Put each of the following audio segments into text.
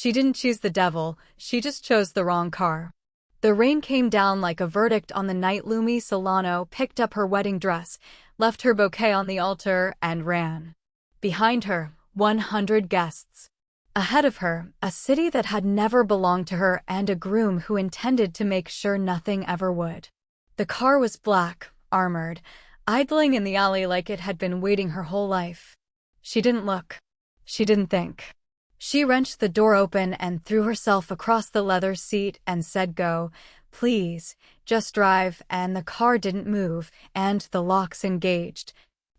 She didn't choose the devil, she just chose the wrong car. The rain came down like a verdict on the night. Lumi Solano picked up her wedding dress, left her bouquet on the altar, and ran. Behind her, 100 guests. Ahead of her, a city that had never belonged to her and a groom who intended to make sure nothing ever would. The car was black, armored, idling in the alley like it had been waiting her whole life. She didn't look. She didn't think. She wrenched the door open and threw herself across the leather seat and said, "Go, please, just drive," and the car didn't move, and the locks engaged.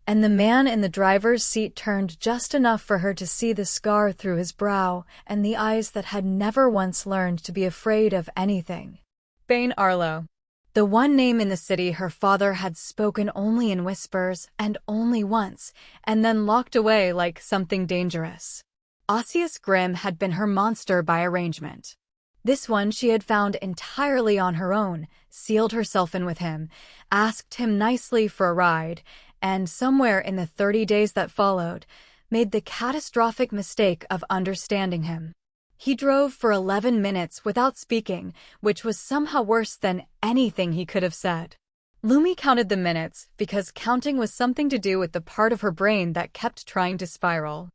And the man in the driver's seat turned just enough for her to see the scar through his brow and the eyes that had never once learned to be afraid of anything. Bain Arlo. The one name in the city her father had spoken only in whispers and only once, and then locked away like something dangerous. Osseous Grimm had been her monster by arrangement. This one she had found entirely on her own, sealed herself in with him, asked him nicely for a ride, and somewhere in the 30 days that followed, made the catastrophic mistake of understanding him. He drove for 11 minutes without speaking, which was somehow worse than anything he could have said. Lumi counted the minutes because counting was something to do with the part of her brain that kept trying to spiral.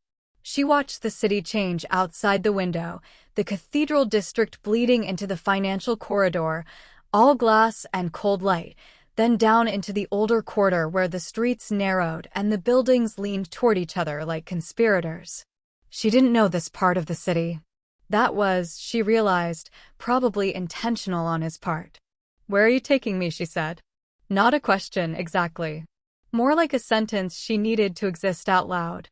She watched the city change outside the window, the cathedral district bleeding into the financial corridor, all glass and cold light, then down into the older quarter where the streets narrowed and the buildings leaned toward each other like conspirators. She didn't know this part of the city. That was, she realized, probably intentional on his part. "Where are you taking me?" she said. Not a question, exactly. More like a sentence she needed to exist out loud.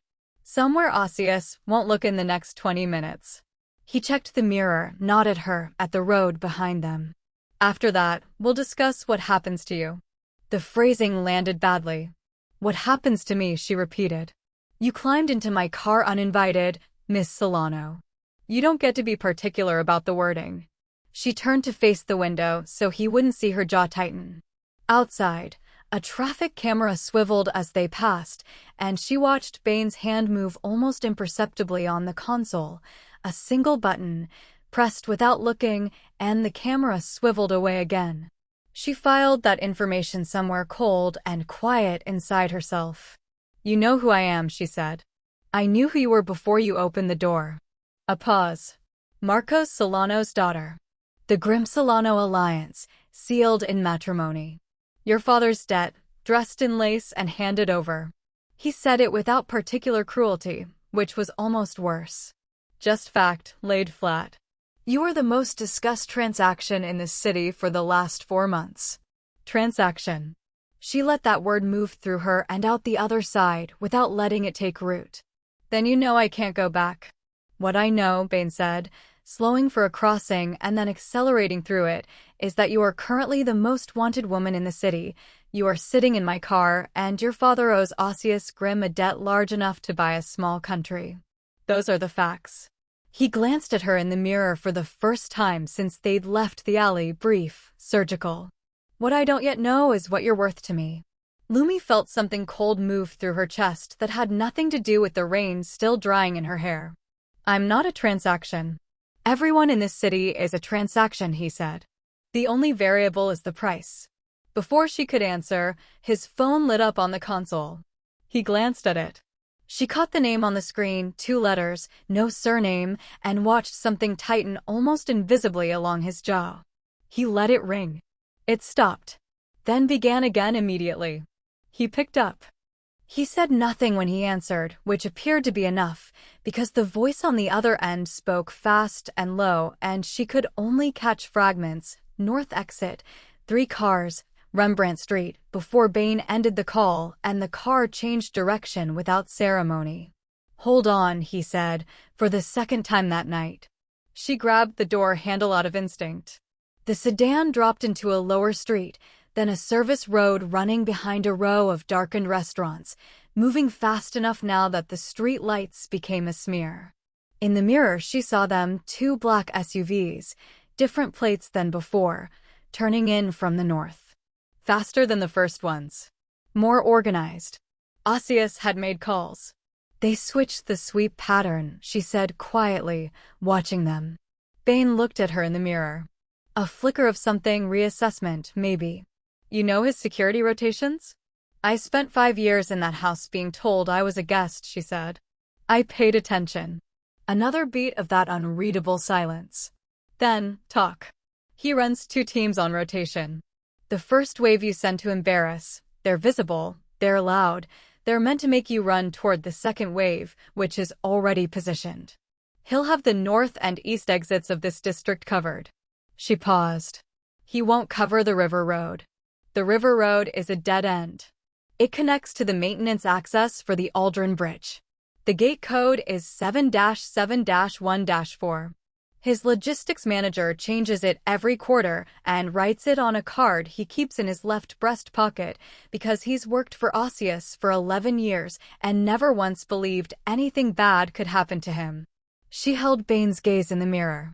"Somewhere Osseous won't look in the next 20 minutes. He checked the mirror, nodded her, at the road behind them. "After that, we'll discuss what happens to you." The phrasing landed badly. "What happens to me?" she repeated. "You climbed into my car uninvited, Miss Solano. You don't get to be particular about the wording." She turned to face the window so he wouldn't see her jaw tighten. Outside, a traffic camera swiveled as they passed, and she watched Bain's hand move almost imperceptibly on the console. A single button, pressed without looking, and the camera swiveled away again. She filed that information somewhere cold and quiet inside herself. "You know who I am," she said. "I knew who you were before you opened the door." A pause. "Marcos Solano's daughter. The Grimm Solano alliance, sealed in matrimony. Your father's debt, dressed in lace and handed over." He said it without particular cruelty, which was almost worse. Just fact, laid flat. "You are the most discussed transaction in this city for the last 4 months. Transaction. She let that word move through her and out the other side without letting it take root. "Then you know I can't go back." "What I know," Bain said, slowing for a crossing and then accelerating through it, "is that you are currently the most wanted woman in the city. You are sitting in my car, and your father owes Osseous Grimm a debt large enough to buy a small country. Those are the facts." He glanced at her in the mirror for the first time since they'd left the alley, brief, surgical. "What I don't yet know is what you're worth to me." Lumi felt something cold move through her chest that had nothing to do with the rain still drying in her hair. "I'm not a transaction." "Everyone in this city is a transaction," he said. "The only variable is the price." Before she could answer, his phone lit up on the console. He glanced at it. She caught the name on the screen, 2 letters, no surname, and watched something tighten almost invisibly along his jaw. He let it ring. It stopped, then began again immediately. He picked up. He said nothing when he answered, which appeared to be enough, because the voice on the other end spoke fast and low, and she could only catch fragments. "North exit, 3 cars, Rembrandt Street," before Bain ended the call, and the car changed direction without ceremony. "Hold on," he said, for the second time that night. She grabbed the door handle out of instinct. The sedan dropped into a lower street, then a service road running behind a row of darkened restaurants, moving fast enough now that the street lights became a smear. In the mirror she saw them, 2 black SUVs, different plates than before, turning in from the north. Faster than the first ones. More organized. Osseous had made calls. They switched the sweep pattern, she said quietly, watching them. Bane looked at her in the mirror. A flicker of something, reassessment, maybe. You know his security rotations? I spent 5 years in that house being told I was a guest, she said. I paid attention. Another beat of that unreadable silence. Then, talk. He runs 2 teams on rotation. The first wave you send to embarrass. They're visible, they're loud, they're meant to make you run toward the second wave, which is already positioned. He'll have the north and east exits of this district covered. She paused. He won't cover the river road. The river road is a dead end. It connects to the maintenance access for the Aldrin Bridge. The gate code is 7-7-1-4. His logistics manager changes it every quarter and writes it on a card he keeps in his left breast pocket because he's worked for Osseous for 11 years and never once believed anything bad could happen to him. She held Bane's gaze in the mirror.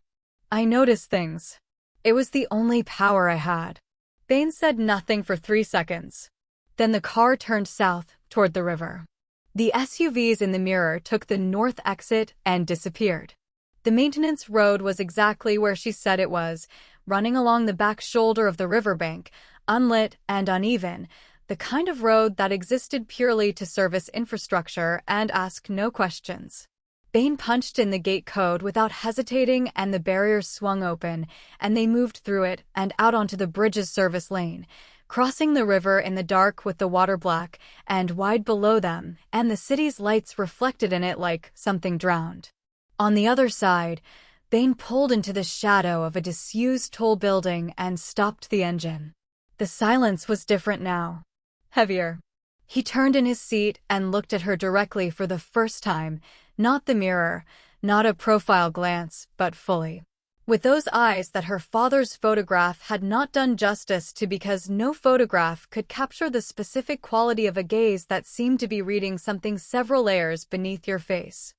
I noticed things. It was the only power I had. Bane said nothing for 3 seconds. Then the car turned south toward the river. The SUVs in the mirror took the north exit and disappeared. The maintenance road was exactly where she said it was, running along the back shoulder of the riverbank, unlit and uneven, the kind of road that existed purely to service infrastructure and ask no questions. Bane punched in the gate code without hesitating and the barriers swung open, and they moved through it and out onto the bridge's service lane, crossing the river in the dark with the water black and wide below them, and the city's lights reflected in it like something drowned. On the other side, Bane pulled into the shadow of a disused tall building and stopped the engine. The silence was different now. Heavier. He turned in his seat and looked at her directly for the first time, not the mirror, not a profile glance, but fully. With those eyes that her father's photograph had not done justice to because no photograph could capture the specific quality of a gaze that seemed to be reading something several layers beneath your face.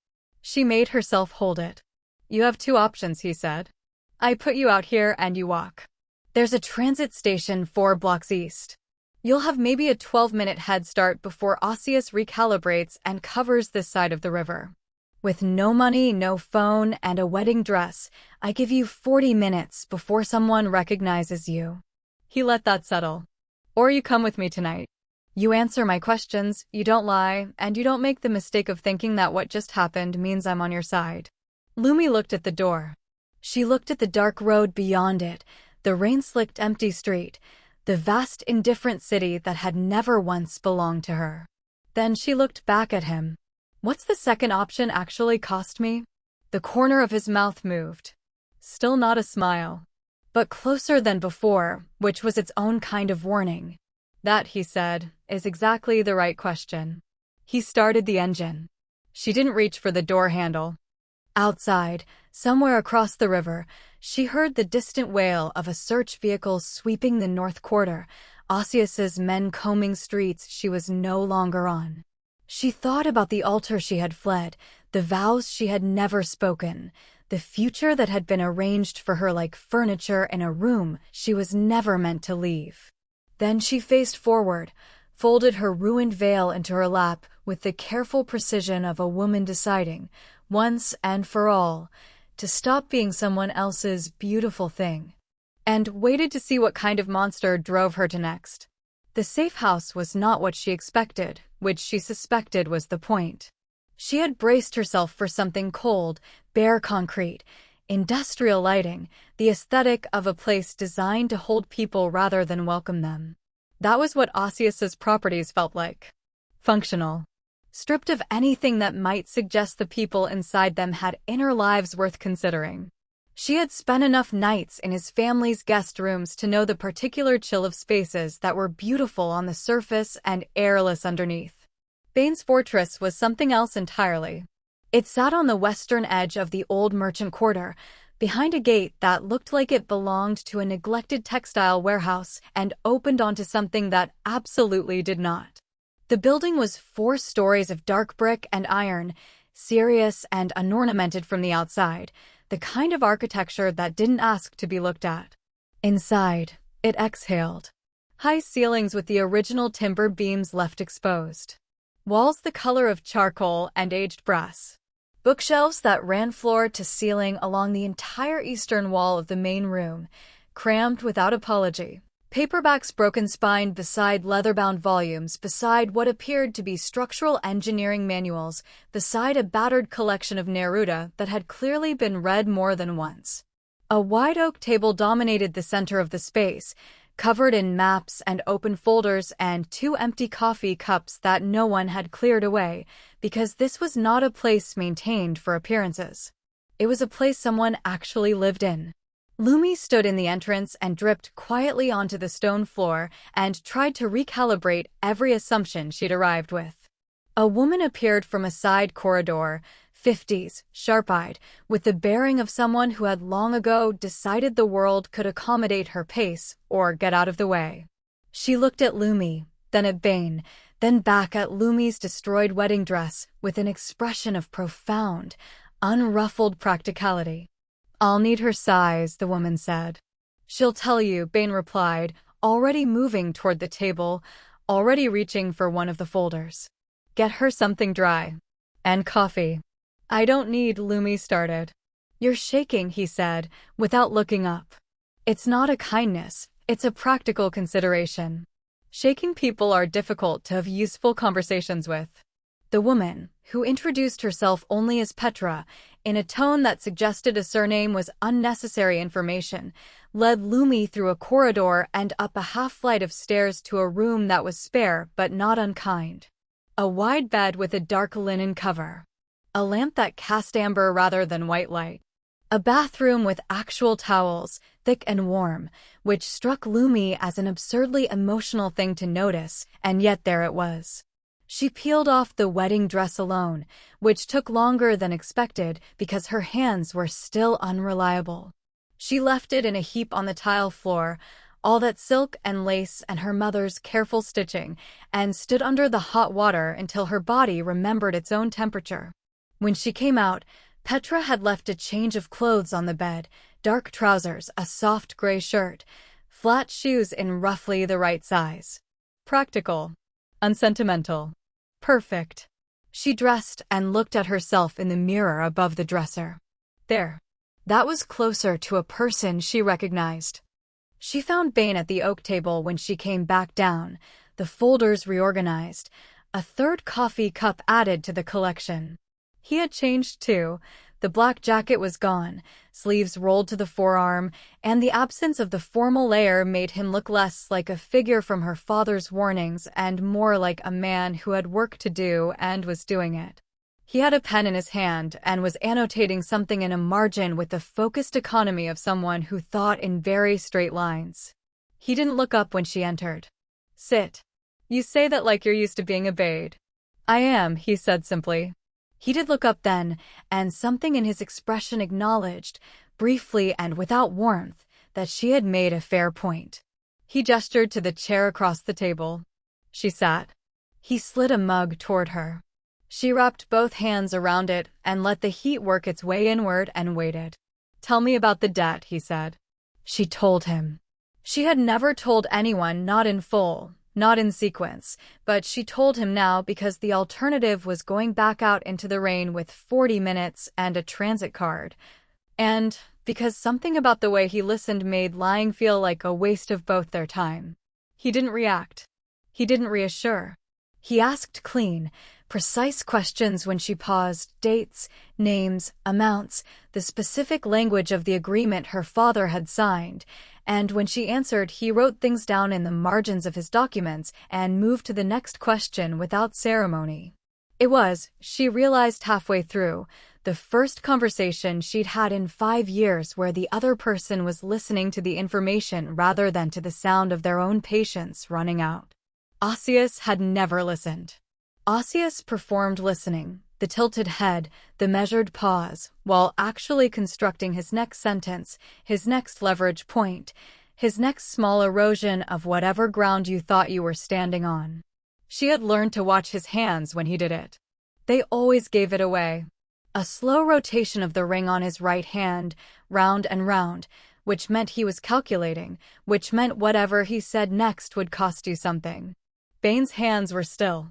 She made herself hold it. You have 2 options, he said. I put you out here and you walk. There's a transit station 4 blocks east. You'll have maybe a 12-minute head start before Osseous recalibrates and covers this side of the river. With no money, no phone, and a wedding dress, I give you 40 minutes before someone recognizes you. He let that settle. Or you come with me tonight. You answer my questions, you don't lie, and you don't make the mistake of thinking that what just happened means I'm on your side. Lumi looked at the door. She looked at the dark road beyond it, the rain-slicked empty street, the vast indifferent city that had never once belonged to her. Then she looked back at him. What's the second option actually cost me? The corner of his mouth moved. Still not a smile. But closer than before, which was its own kind of warning. That, he said, is exactly the right question. He started the engine. She didn't reach for the door handle. Outside, somewhere across the river, she heard the distant wail of a search vehicle sweeping the north quarter, Osseous's men combing streets she was no longer on. She thought about the altar she had fled, the vows she had never spoken, the future that had been arranged for her like furniture in a room she was never meant to leave. Then she faced forward, folded her ruined veil into her lap with the careful precision of a woman deciding, once and for all, to stop being someone else's beautiful thing, and waited to see what kind of monster drove her to next. The safe house was not what she expected, which she suspected was the point. She had braced herself for something cold, bare concrete, industrial lighting, the aesthetic of a place designed to hold people rather than welcome them. That was what Osseous's properties felt like. Functional. Stripped of anything that might suggest the people inside them had inner lives worth considering. She had spent enough nights in his family's guest rooms to know the particular chill of spaces that were beautiful on the surface and airless underneath. Bane's fortress was something else entirely. It sat on the western edge of the old merchant quarter, behind a gate that looked like it belonged to a neglected textile warehouse and opened onto something that absolutely did not. The building was 4 stories of dark brick and iron, serious and unornamented from the outside, the kind of architecture that didn't ask to be looked at. Inside, it exhaled. High ceilings with the original timber beams left exposed. Walls the color of charcoal and aged brass. Bookshelves that ran floor to ceiling along the entire eastern wall of the main room, crammed without apology. Paperbacks broken-spined beside leather-bound volumes, beside what appeared to be structural engineering manuals, beside a battered collection of Neruda that had clearly been read more than once. A wide oak table dominated the center of the space, covered in maps and open folders and 2 empty coffee cups that no one had cleared away, because this was not a place maintained for appearances. It was a place someone actually lived in. Lumi stood in the entrance and dripped quietly onto the stone floor and tried to recalibrate every assumption she'd arrived with. A woman appeared from a side corridor, 50s, sharp-eyed, with the bearing of someone who had long ago decided the world could accommodate her pace or get out of the way. She looked at Lumi, then at Bane, then back at Lumi's destroyed wedding dress with an expression of profound, unruffled practicality. "I'll need her size," the woman said. "She'll tell you," Bane replied, already moving toward the table, already reaching for one of the folders. "Get her something dry. And coffee." "I don't need," Lumi started. "You're shaking," he said, without looking up. "It's not a kindness, it's a practical consideration. Shaking people are difficult to have useful conversations with." The woman, who introduced herself only as Petra, in a tone that suggested a surname was unnecessary information, led Lumi through a corridor and up a half-flight of stairs to a room that was spare but not unkind. A wide bed with a dark linen cover. A lamp that cast amber rather than white light. A bathroom with actual towels, thick and warm, which struck Lumi as an absurdly emotional thing to notice, and yet there it was. She peeled off the wedding dress alone, which took longer than expected because her hands were still unreliable. She left it in a heap on the tile floor, all that silk and lace and her mother's careful stitching, and stood under the hot water until her body remembered its own temperature. When she came out, Petra had left a change of clothes on the bed, dark trousers, a soft gray shirt, flat shoes in roughly the right size. Practical. Unsentimental. Perfect. She dressed and looked at herself in the mirror above the dresser. There. That was closer to a person she recognized. She found Bane at the oak table when she came back down, the folders reorganized, a third coffee cup added to the collection. He had changed too. The black jacket was gone, sleeves rolled to the forearm, and the absence of the formal layer made him look less like a figure from her father's warnings and more like a man who had work to do and was doing it. He had a pen in his hand and was annotating something in a margin with the focused economy of someone who thought in very straight lines. He didn't look up when she entered. "Sit. You say that like you're used to being obeyed." "I am," he said simply. He did look up then, and something in his expression acknowledged, briefly and without warmth, that she had made a fair point. He gestured to the chair across the table. She sat. He slid a mug toward her. She wrapped both hands around it and let the heat work its way inward and waited. "Tell me about the debt," he said. She told him. She had never told anyone, not in full, not in sequence, but she told him now because the alternative was going back out into the rain with 40 minutes and a transit card. And because something about the way he listened made lying feel like a waste of both their time. He didn't react. He didn't reassure. He asked clean, precise questions when she paused, dates, names, amounts, the specific language of the agreement her father had signed, and when she answered he wrote things down in the margins of his documents and moved to the next question without ceremony. It was, she realized halfway through, the first conversation she'd had in 5 years where the other person was listening to the information rather than to the sound of their own patience running out. Osseous had never listened. Osseous performed listening, the tilted head, the measured pause, while actually constructing his next sentence, his next leverage point, his next small erosion of whatever ground you thought you were standing on. She had learned to watch his hands when he did it. They always gave it away. A slow rotation of the ring on his right hand, round and round, which meant he was calculating, which meant whatever he said next would cost you something. Bane's hands were still.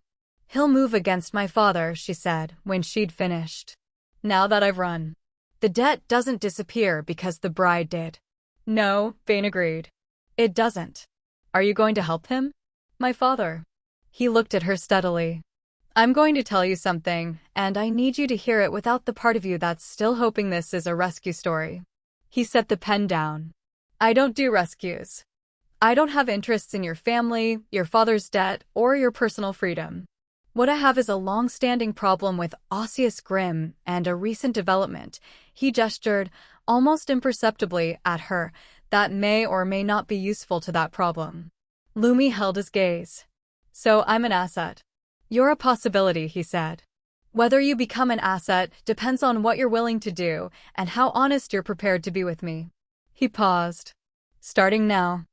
He'll move against my father, she said, when she'd finished. Now that I've run. The debt doesn't disappear because the bride did. No, Vane agreed. It doesn't. Are you going to help him? My father. He looked at her steadily. I'm going to tell you something, and I need you to hear it without the part of you that's still hoping this is a rescue story. He set the pen down. I don't do rescues. I don't have interests in your family, your father's debt, or your personal freedom. What I have is a long-standing problem with Osseous Grimm and a recent development. He gestured, almost imperceptibly, at her, that may or may not be useful to that problem. Lumi held his gaze. So I'm an asset. You're a possibility, he said. Whether you become an asset depends on what you're willing to do and how honest you're prepared to be with me. He paused. Starting now.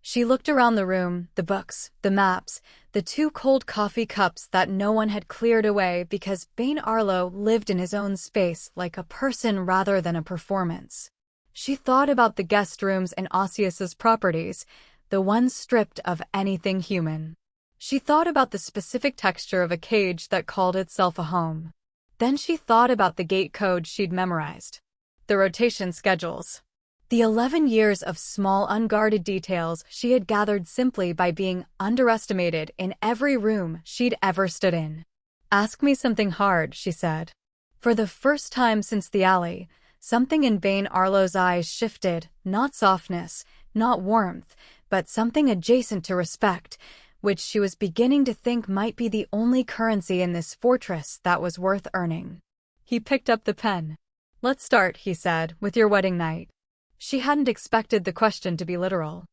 She looked around the room, the books, the maps, the 2 cold coffee cups that no one had cleared away because Bain Arlo lived in his own space like a person rather than a performance. She thought about the guest rooms in Osseous's properties, the ones stripped of anything human. She thought about the specific texture of a cage that called itself a home. Then she thought about the gate code she'd memorized. The rotation schedules. The 11 years of small unguarded details she had gathered simply by being underestimated in every room she'd ever stood in. Ask me something hard, she said. For the first time since the alley, something in Bain Arlo's eyes shifted, not softness, not warmth, but something adjacent to respect, which she was beginning to think might be the only currency in this fortress that was worth earning. He picked up the pen. Let's start, he said, with your wedding night. She hadn't expected the question to be literal.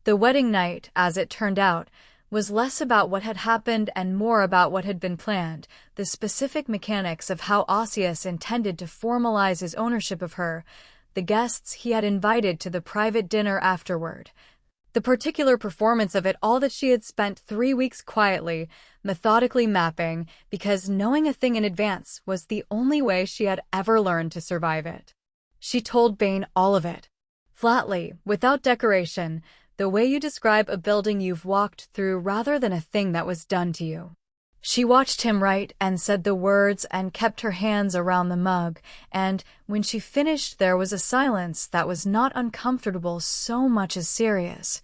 The wedding night, as it turned out, was less about what had happened and more about what had been planned, the specific mechanics of how Osseous intended to formalize his ownership of her, the guests he had invited to the private dinner afterward, the particular performance of it all that she had spent 3 weeks quietly, methodically mapping, because knowing a thing in advance was the only way she had ever learned to survive it. She told Bain all of it. Flatly, without decoration, the way you describe a building you've walked through rather than a thing that was done to you. She watched him write and said the words and kept her hands around the mug, and when she finished there was a silence that was not uncomfortable so much as serious.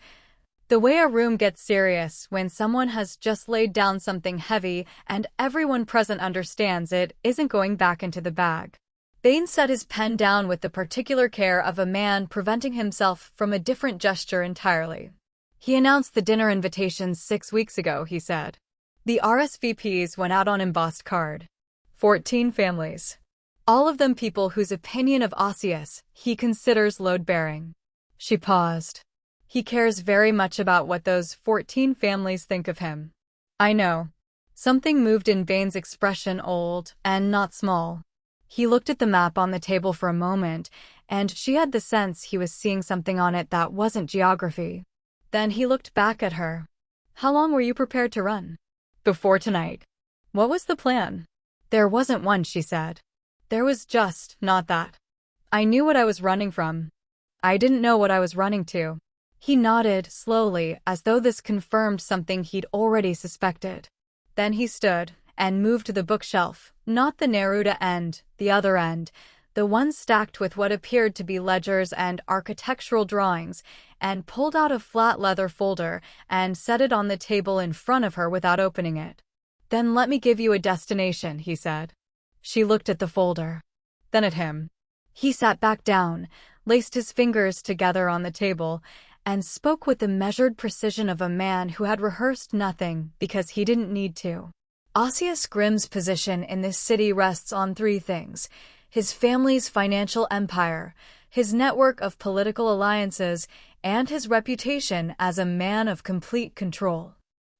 The way a room gets serious when someone has just laid down something heavy and everyone present understands it isn't going back into the bag. Bain set his pen down with the particular care of a man preventing himself from a different gesture entirely. He announced the dinner invitations 6 weeks ago, he said. The RSVPs went out on embossed card. 14 families. All of them people whose opinion of Osseous he considers load-bearing. She paused. He cares very much about what those 14 families think of him. I know. Something moved in Bain's expression, old and not small. He looked at the map on the table for a moment, and she had the sense he was seeing something on it that wasn't geography. Then he looked back at her. How long were you prepared to run? Before tonight. What was the plan? There wasn't one, she said. There was just not that. I knew what I was running from. I didn't know what I was running to. He nodded slowly, as though this confirmed something he'd already suspected. Then he stood and moved to the bookshelf, not the Neruda end, the other end, the one stacked with what appeared to be ledgers and architectural drawings, and pulled out a flat leather folder and set it on the table in front of her without opening it. Then let me give you a destination, he said. She looked at the folder. Then at him. He sat back down, laced his fingers together on the table, and spoke with the measured precision of a man who had rehearsed nothing because he didn't need to. Osseous Grimm's position in this city rests on 3 things: his family's financial empire, his network of political alliances, and his reputation as a man of complete control.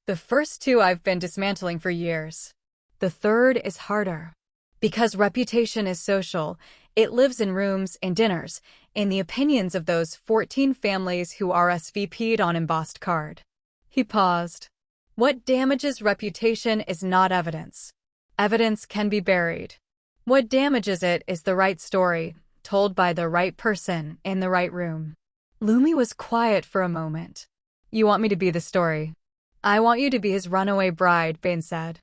The first 2 I've been dismantling for years. The third is harder. Because reputation is social, it lives in rooms, in dinners, in the opinions of those 14 families who RSVP'd on embossed card. He paused. What damages reputation is not evidence. Evidence can be buried. What damages it is the right story, told by the right person in the right room. Lumi was quiet for a moment. You want me to be the story? I want you to be his runaway bride, Bain said.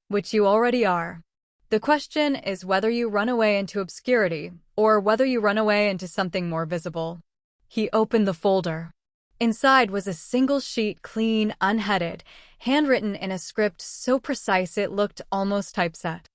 which you already are. The question is whether you run away into obscurity, or whether you run away into something more visible. He opened the folder. Inside was a single sheet, clean, unheaded, handwritten in a script so precise it looked almost typeset.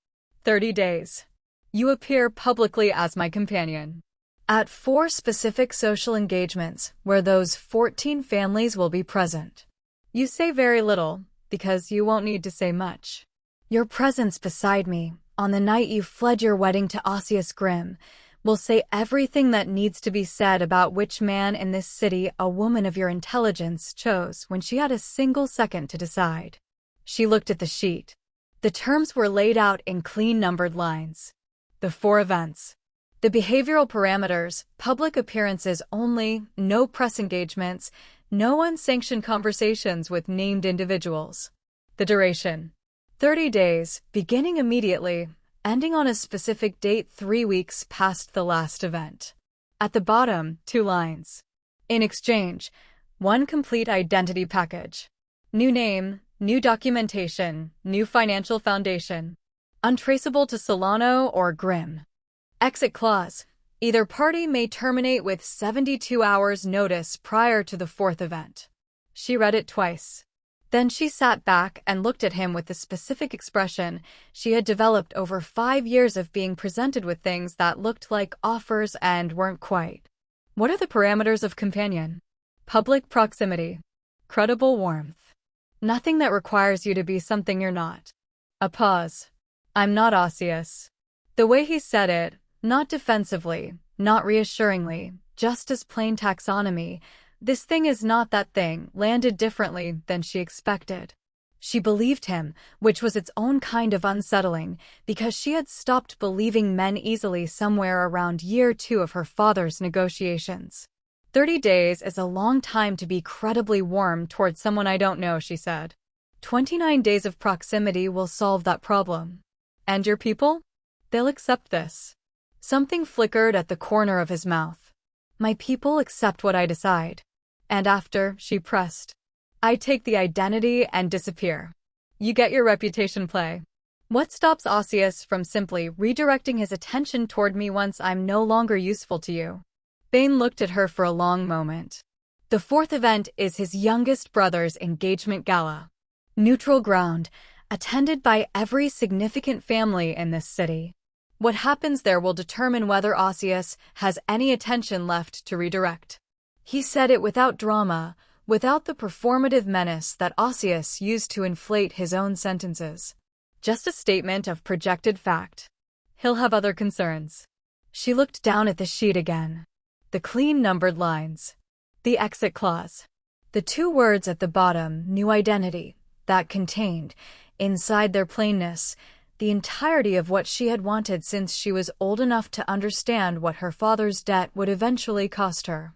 30 days. You appear publicly as my companion. At 4 specific social engagements, where those 14 families will be present. You say very little, because you won't need to say much. Your presence beside me, on the night you fled your wedding to Osseous Grimm, will say everything that needs to be said about which man in this city a woman of your intelligence chose when she had a single second to decide. She looked at the sheet. The terms were laid out in clean numbered lines. The 4 events. The behavioral parameters, public appearances only, no press engagements, no unsanctioned conversations with named individuals. The duration. 30 days, beginning immediately, ending on a specific date 3 weeks past the last event. At the bottom, 2 lines. In exchange, 1 complete identity package. New name, new documentation, new financial foundation. Untraceable to Solano or Grimm. Exit clause. Either party may terminate with 72 hours notice prior to the 4th event. She read it twice. Then she sat back and looked at him with the specific expression she had developed over 5 years of being presented with things that looked like offers and weren't quite. What are the parameters of companion? Public proximity. Credible warmth. Nothing that requires you to be something you're not. A pause. I'm not Osseous. The way he said it, not defensively, not reassuringly, just as plain taxonomy, this thing is not that thing, landed differently than she expected. She believed him, which was its own kind of unsettling, because she had stopped believing men easily somewhere around year 2 of her father's negotiations. 30 days is a long time to be credibly warm towards someone I don't know, she said. 29 days of proximity will solve that problem. And your people? They'll accept this. Something flickered at the corner of his mouth. My people accept what I decide. And after, she pressed. I take the identity and disappear. You get your reputation play. What stops Osseous from simply redirecting his attention toward me once I'm no longer useful to you? Bane looked at her for a long moment. The 4th event is his youngest brother's engagement gala. Neutral ground, attended by every significant family in this city. What happens there will determine whether Osseous has any attention left to redirect. He said it without drama, without the performative menace that Osseous used to inflate his own sentences. Just a statement of projected fact. He'll have other concerns. She looked down at the sheet again. The clean numbered lines. The exit clause. The 2 words at the bottom, new identity, that contained, inside their plainness, the entirety of what she had wanted since she was old enough to understand what her father's debt would eventually cost her.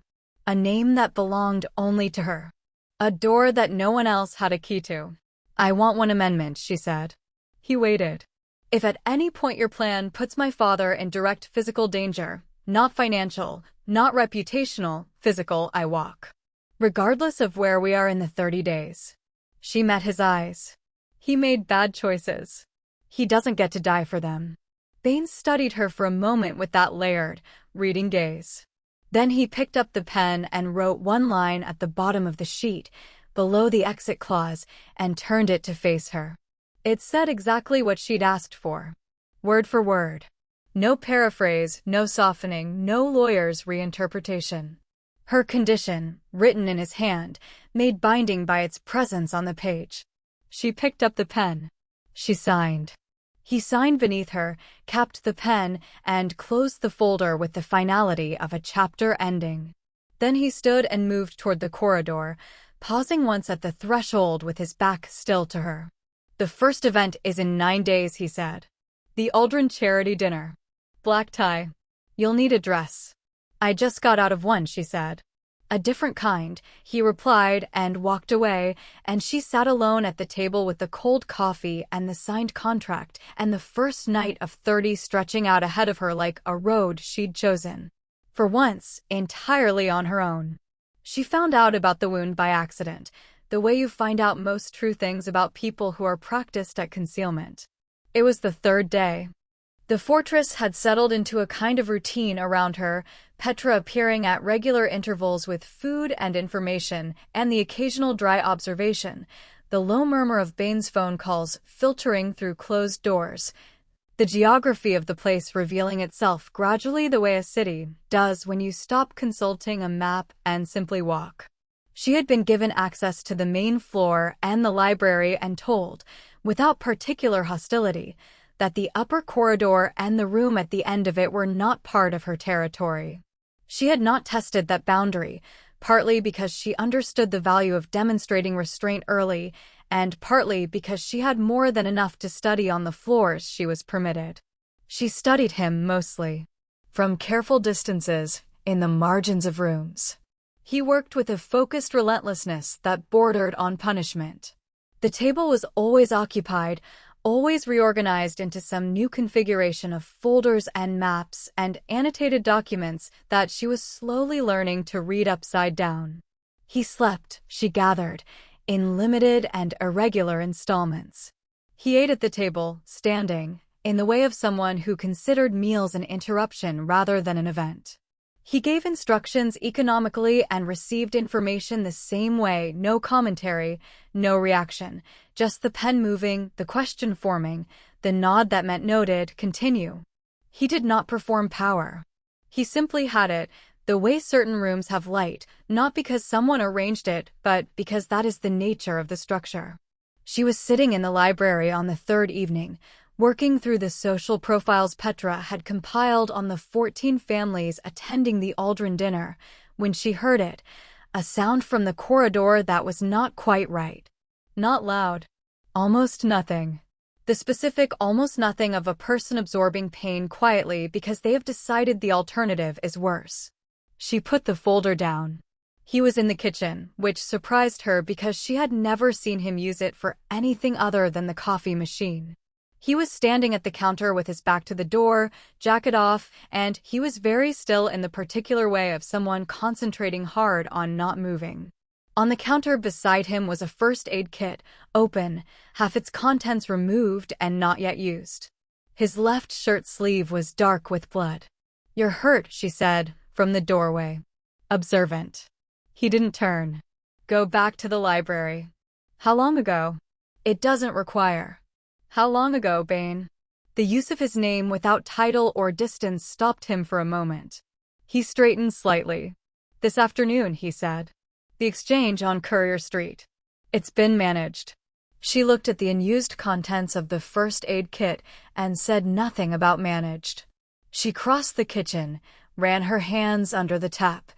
A name that belonged only to her. A door that no one else had a key to. I want 1 amendment, she said. He waited. If at any point your plan puts my father in direct physical danger, not financial, not reputational, physical, I walk. Regardless of where we are in the 30 days. She met his eyes. He made bad choices. He doesn't get to die for them. Bane studied her for a moment with that layered, reading gaze. Then he picked up the pen and wrote 1 line at the bottom of the sheet, below the exit clause, and turned it to face her. It said exactly what she'd asked for. Word for word. No paraphrase, no softening, no lawyer's reinterpretation. Her condition, written in his hand, made binding by its presence on the page. She picked up the pen. She signed. He signed beneath her, capped the pen, and closed the folder with the finality of a chapter ending. Then he stood and moved toward the corridor, pausing once at the threshold with his back still to her. The 1st event is in 9 days, he said. The Aldrin charity dinner. Black tie. You'll need a dress. I just got out of one, she said. A different kind, he replied and walked away, and she sat alone at the table with the cold coffee and the signed contract and the first night of 30 stretching out ahead of her like a road she'd chosen. For once, entirely on her own. She found out about the wound by accident. the way you find out most true things about people who are practiced at concealment. It was the third day. The fortress had settled into a kind of routine around her, Petra appearing at regular intervals with food and information, and the occasional dry observation, the low murmur of Bane's phone calls filtering through closed doors, the geography of the place revealing itself gradually the way a city does when you stop consulting a map and simply walk. She had been given access to the main floor and the library and told, without particular hostility, that the upper corridor and the room at the end of it were not part of her territory. She had not tested that boundary, partly because she understood the value of demonstrating restraint early, and partly because she had more than enough to study on the floors she was permitted. She studied him mostly, from careful distances, in the margins of rooms. He worked with a focused relentlessness that bordered on punishment. The table was always occupied, always reorganized into some new configuration of folders and maps and annotated documents that she was slowly learning to read upside down. He slept, she gathered, in limited and irregular installments. He ate at the table, standing, in the way of someone who considered meals an interruption rather than an event. He gave instructions economically and received information the same way, no commentary, no reaction, just the pen moving, the question forming, the nod that meant noted, continue. He did not perform power. He simply had it, the way certain rooms have light, not because someone arranged it, but because that is the nature of the structure. She was sitting in the library on the third evening, working through the social profiles Petra had compiled on the 14 families attending the Aldrin dinner, when she heard it, a sound from the corridor that was not quite right. Not loud. Almost nothing. The specific almost nothing of a person absorbing pain quietly because they have decided the alternative is worse. She put the folder down. He was in the kitchen, which surprised her because she had never seen him use it for anything other than the coffee machine. He was standing at the counter with his back to the door, jacket off, and he was very still in the particular way of someone concentrating hard on not moving. On the counter beside him was a first aid kit, open, half its contents removed and not yet used. His left shirt sleeve was dark with blood. "You're hurt," she said, from the doorway. Observant. He didn't turn. "Go back to the library." "How long ago?" "It doesn't require." "How long ago, Bane?" The use of his name without title or distance stopped him for a moment. He straightened slightly. "This afternoon," he said. "The exchange on Courier Street." "It's been managed." She looked at the unused contents of the first aid kit and said nothing about managed. She crossed the kitchen, ran her hands under the tap,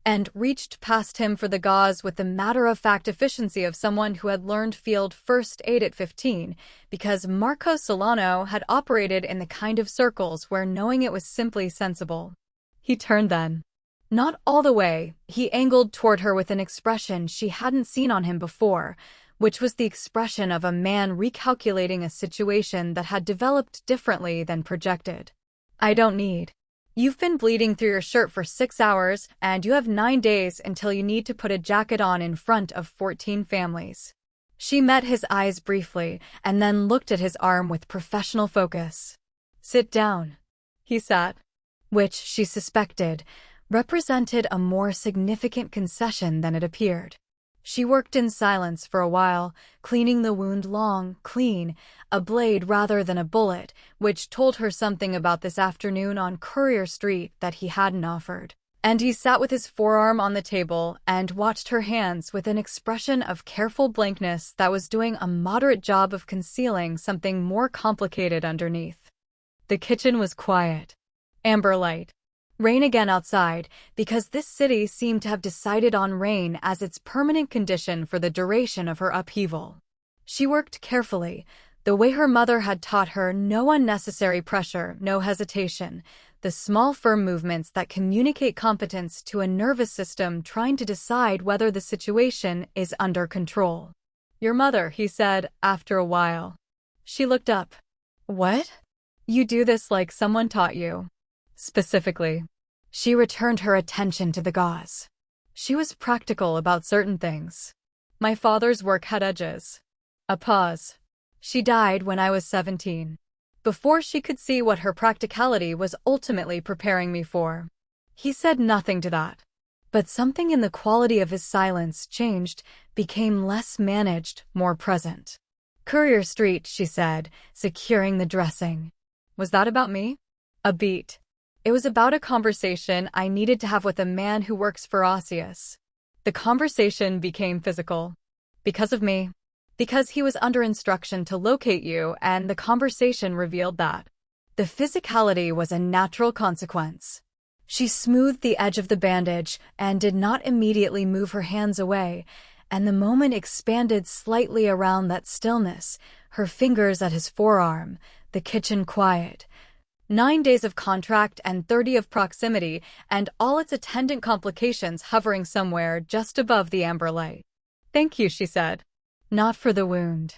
and reached past him for the gauze with the matter-of-fact efficiency of someone who had learned field first aid at 15, because Marco Solano had operated in the kind of circles where knowing it was simply sensible. He turned then. Not all the way, he angled toward her with an expression she hadn't seen on him before, which was the expression of a man recalculating a situation that had developed differently than projected. "I don't need. You've been bleeding through your shirt for 6 hours, and you have 9 days until you need to put a jacket on in front of 14 families." She met his eyes briefly, and then looked at his arm with professional focus. "Sit down." He sat, which, she suspected, represented a more significant concession than it appeared. She worked in silence for a while, cleaning the wound long, clean, a blade rather than a bullet, which told her something about this afternoon on Courier Street that he hadn't offered. And he sat with his forearm on the table and watched her hands with an expression of careful blankness that was doing a moderate job of concealing something more complicated underneath. The kitchen was quiet. Amber light. Rain again outside, because this city seemed to have decided on rain as its permanent condition for the duration of her upheaval. She worked carefully, the way her mother had taught her, no unnecessary pressure, no hesitation, the small firm movements that communicate competence to a nervous system trying to decide whether the situation is under control. "Your mother," he said, after a while. She looked up. "What? You do this like someone taught you?" "Specifically." She returned her attention to the gauze. She was practical about certain things. My father's work had edges. A pause. She died when I was 17. Before she could see what her practicality was ultimately preparing me for. He said nothing to that. But something in the quality of his silence changed, became less managed, more present. Courier Street, she said, securing the dressing. Was that about me? A beat. It was about a conversation I needed to have with a man who works for Osseous. The conversation became physical. Because of me. Because he was under instruction to locate you, and the conversation revealed that. The physicality was a natural consequence. She smoothed the edge of the bandage and did not immediately move her hands away, and the moment expanded slightly around that stillness, her fingers at his forearm, the kitchen quiet. 9 days of contract and 30 of proximity, and all its attendant complications hovering somewhere just above the amber light. Thank you, she said. Not for the wound.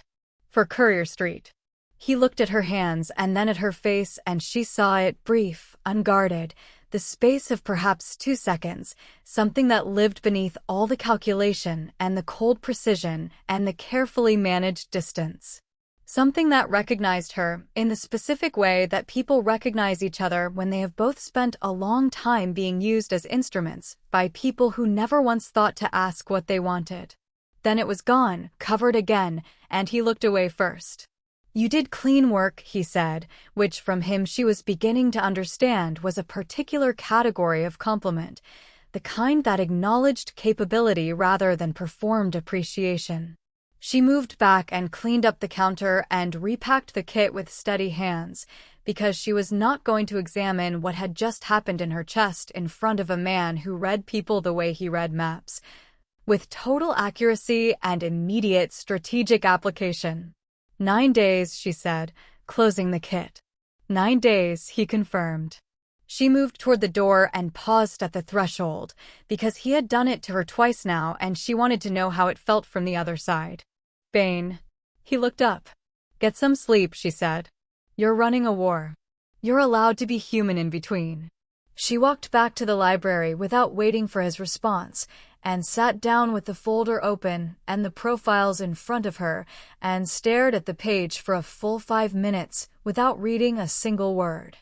For Courier Street. He looked at her hands and then at her face, and she saw it, brief, unguarded, the space of perhaps 2 seconds, something that lived beneath all the calculation and the cold precision and the carefully managed distance. Something that recognized her in the specific way that people recognize each other when they have both spent a long time being used as instruments by people who never once thought to ask what they wanted. Then it was gone, covered again, and he looked away first. You did clean work, he said, which from him she was beginning to understand was a particular category of compliment, the kind that acknowledged capability rather than performed appreciation. She moved back and cleaned up the counter and repacked the kit with steady hands, because she was not going to examine what had just happened in her chest in front of a man who read people the way he read maps, with total accuracy and immediate strategic application. 9 days, she said, closing the kit. 9 days, he confirmed. She moved toward the door and paused at the threshold, because he had done it to her twice now and she wanted to know how it felt from the other side. Bane. He looked up. Get some sleep, she said. You're running a war. You're allowed to be human in between. She walked back to the library without waiting for his response, and sat down with the folder open and the profiles in front of her, and stared at the page for a full 5 minutes without reading a single word.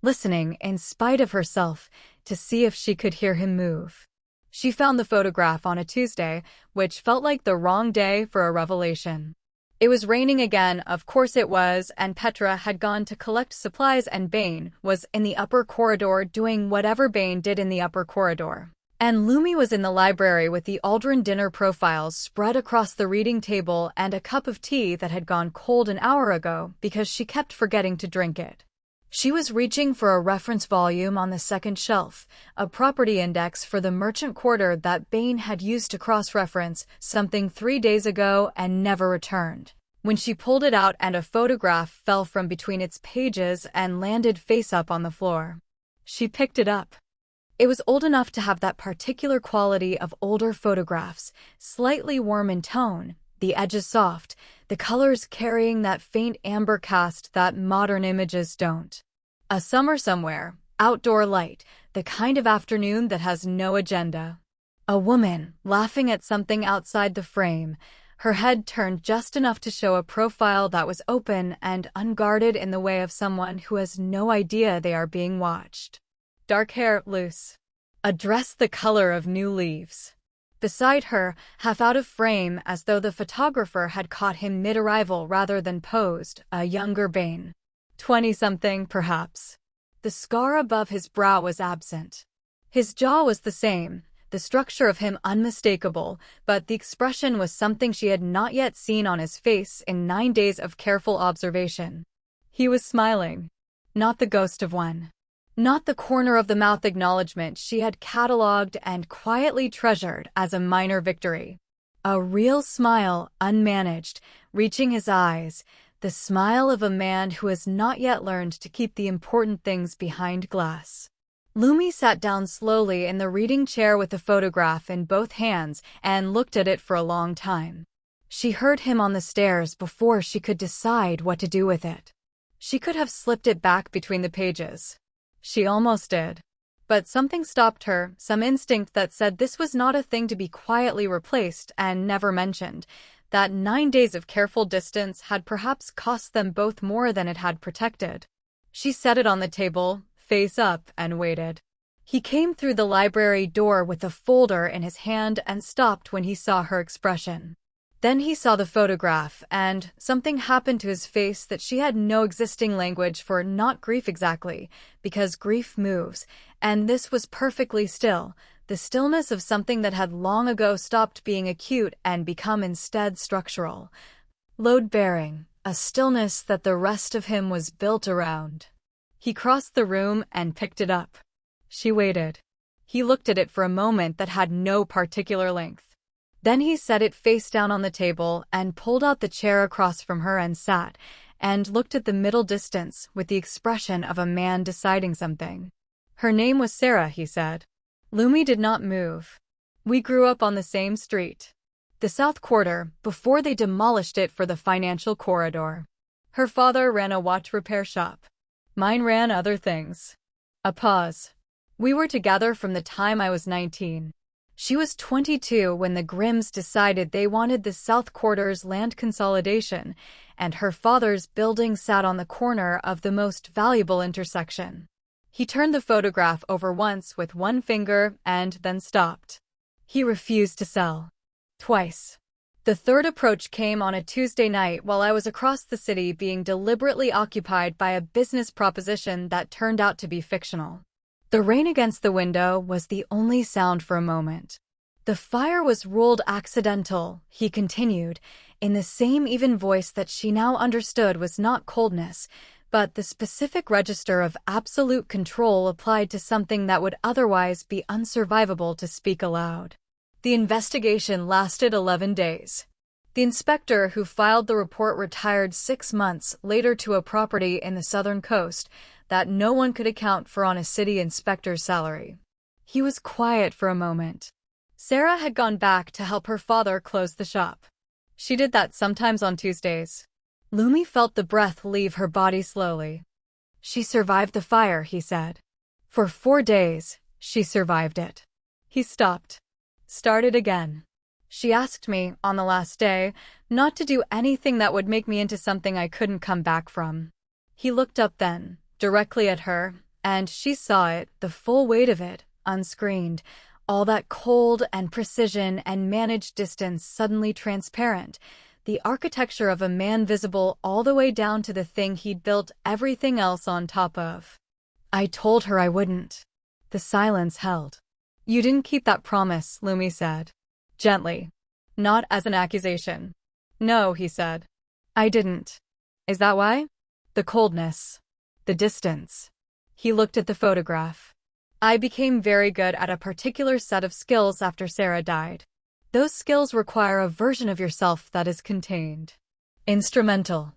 Listening, in spite of herself, to see if she could hear him move. She found the photograph on a Tuesday, which felt like the wrong day for a revelation. It was raining again, of course it was, and Petra had gone to collect supplies and Bane was in the upper corridor doing whatever Bane did in the upper corridor. And Lumi was in the library with the Aldrin dinner profiles spread across the reading table and a cup of tea that had gone cold an hour ago because she kept forgetting to drink it. She was reaching for a reference volume on the second shelf, a property index for the merchant quarter that Bane had used to cross-reference something 3 days ago and never returned, when she pulled it out and a photograph fell from between its pages and landed face-up on the floor. She picked it up. It was old enough to have that particular quality of older photographs, slightly warm in tone, the edges soft, the colors carrying that faint amber cast that modern images don't. A summer somewhere, outdoor light, the kind of afternoon that has no agenda. A woman, laughing at something outside the frame, her head turned just enough to show a profile that was open and unguarded in the way of someone who has no idea they are being watched. Dark hair, loose. A dress the color of new leaves. Beside her, half out of frame as though the photographer had caught him mid-arrival rather than posed, a younger Bane. 20-something, perhaps. The scar above his brow was absent. His jaw was the same, the structure of him unmistakable, but the expression was something she had not yet seen on his face in 9 days of careful observation. He was smiling. Not the ghost of one. Not the corner-of-the-mouth acknowledgement she had catalogued and quietly treasured as a minor victory. A real smile, unmanaged, reaching his eyes, the smile of a man who has not yet learned to keep the important things behind glass. Lumi sat down slowly in the reading chair with the photograph in both hands and looked at it for a long time. She heard him on the stairs before she could decide what to do with it. She could have slipped it back between the pages. She almost did. But something stopped her, some instinct that said this was not a thing to be quietly replaced and never mentioned, that 9 days of careful distance had perhaps cost them both more than it had protected. She set it on the table, face up, and waited. He came through the library door with a folder in his hand and stopped when he saw her expression. Then he saw the photograph, and something happened to his face that she had no existing language for. Not grief exactly, because grief moves, and this was perfectly still, the stillness of something that had long ago stopped being acute and become instead structural. Load-bearing, a stillness that the rest of him was built around. He crossed the room and picked it up. She waited. He looked at it for a moment that had no particular length. Then he set it face down on the table and pulled out the chair across from her and sat, and looked at the middle distance with the expression of a man deciding something. Her name was Sarah, he said. Lumi did not move. We grew up on the same street. The South Quarter, before they demolished it for the financial corridor. Her father ran a watch repair shop. Mine ran other things. A pause. We were together from the time I was 19. She was 22 when the Grimms decided they wanted the South Quarter's land consolidation, and her father's building sat on the corner of the most valuable intersection. He turned the photograph over once with one finger and then stopped. He refused to sell. Twice. The third approach came on a Tuesday night while I was across the city being deliberately occupied by a business proposition that turned out to be fictional. The rain against the window was the only sound for a moment. The fire was ruled accidental, he continued, in the same even voice that she now understood was not coldness, but the specific register of absolute control applied to something that would otherwise be unsurvivable to speak aloud. The investigation lasted 11 days. The inspector who filed the report retired 6 months later to a property in the southern coast that no one could account for on a city inspector's salary. He was quiet for a moment. Sarah had gone back to help her father close the shop. She did that sometimes on Tuesdays. Lumi felt the breath leave her body slowly. She survived the fire, he said. For 4 days, she survived it. He stopped. Started again. She asked me, on the last day, not to do anything that would make me into something I couldn't come back from. He looked up then, directly at her, and she saw it, the full weight of it, unscreened, all that cold and precision and managed distance suddenly transparent, the architecture of a man visible all the way down to the thing he'd built everything else on top of. I told her I wouldn't. The silence held. You didn't keep that promise, Lumi said. Gently. Not as an accusation. No, he said. I didn't. Is that why? The coldness. The distance. He looked at the photograph. I became very good at a particular set of skills after Sarah died. Those skills require a version of yourself that is contained. Instrumental.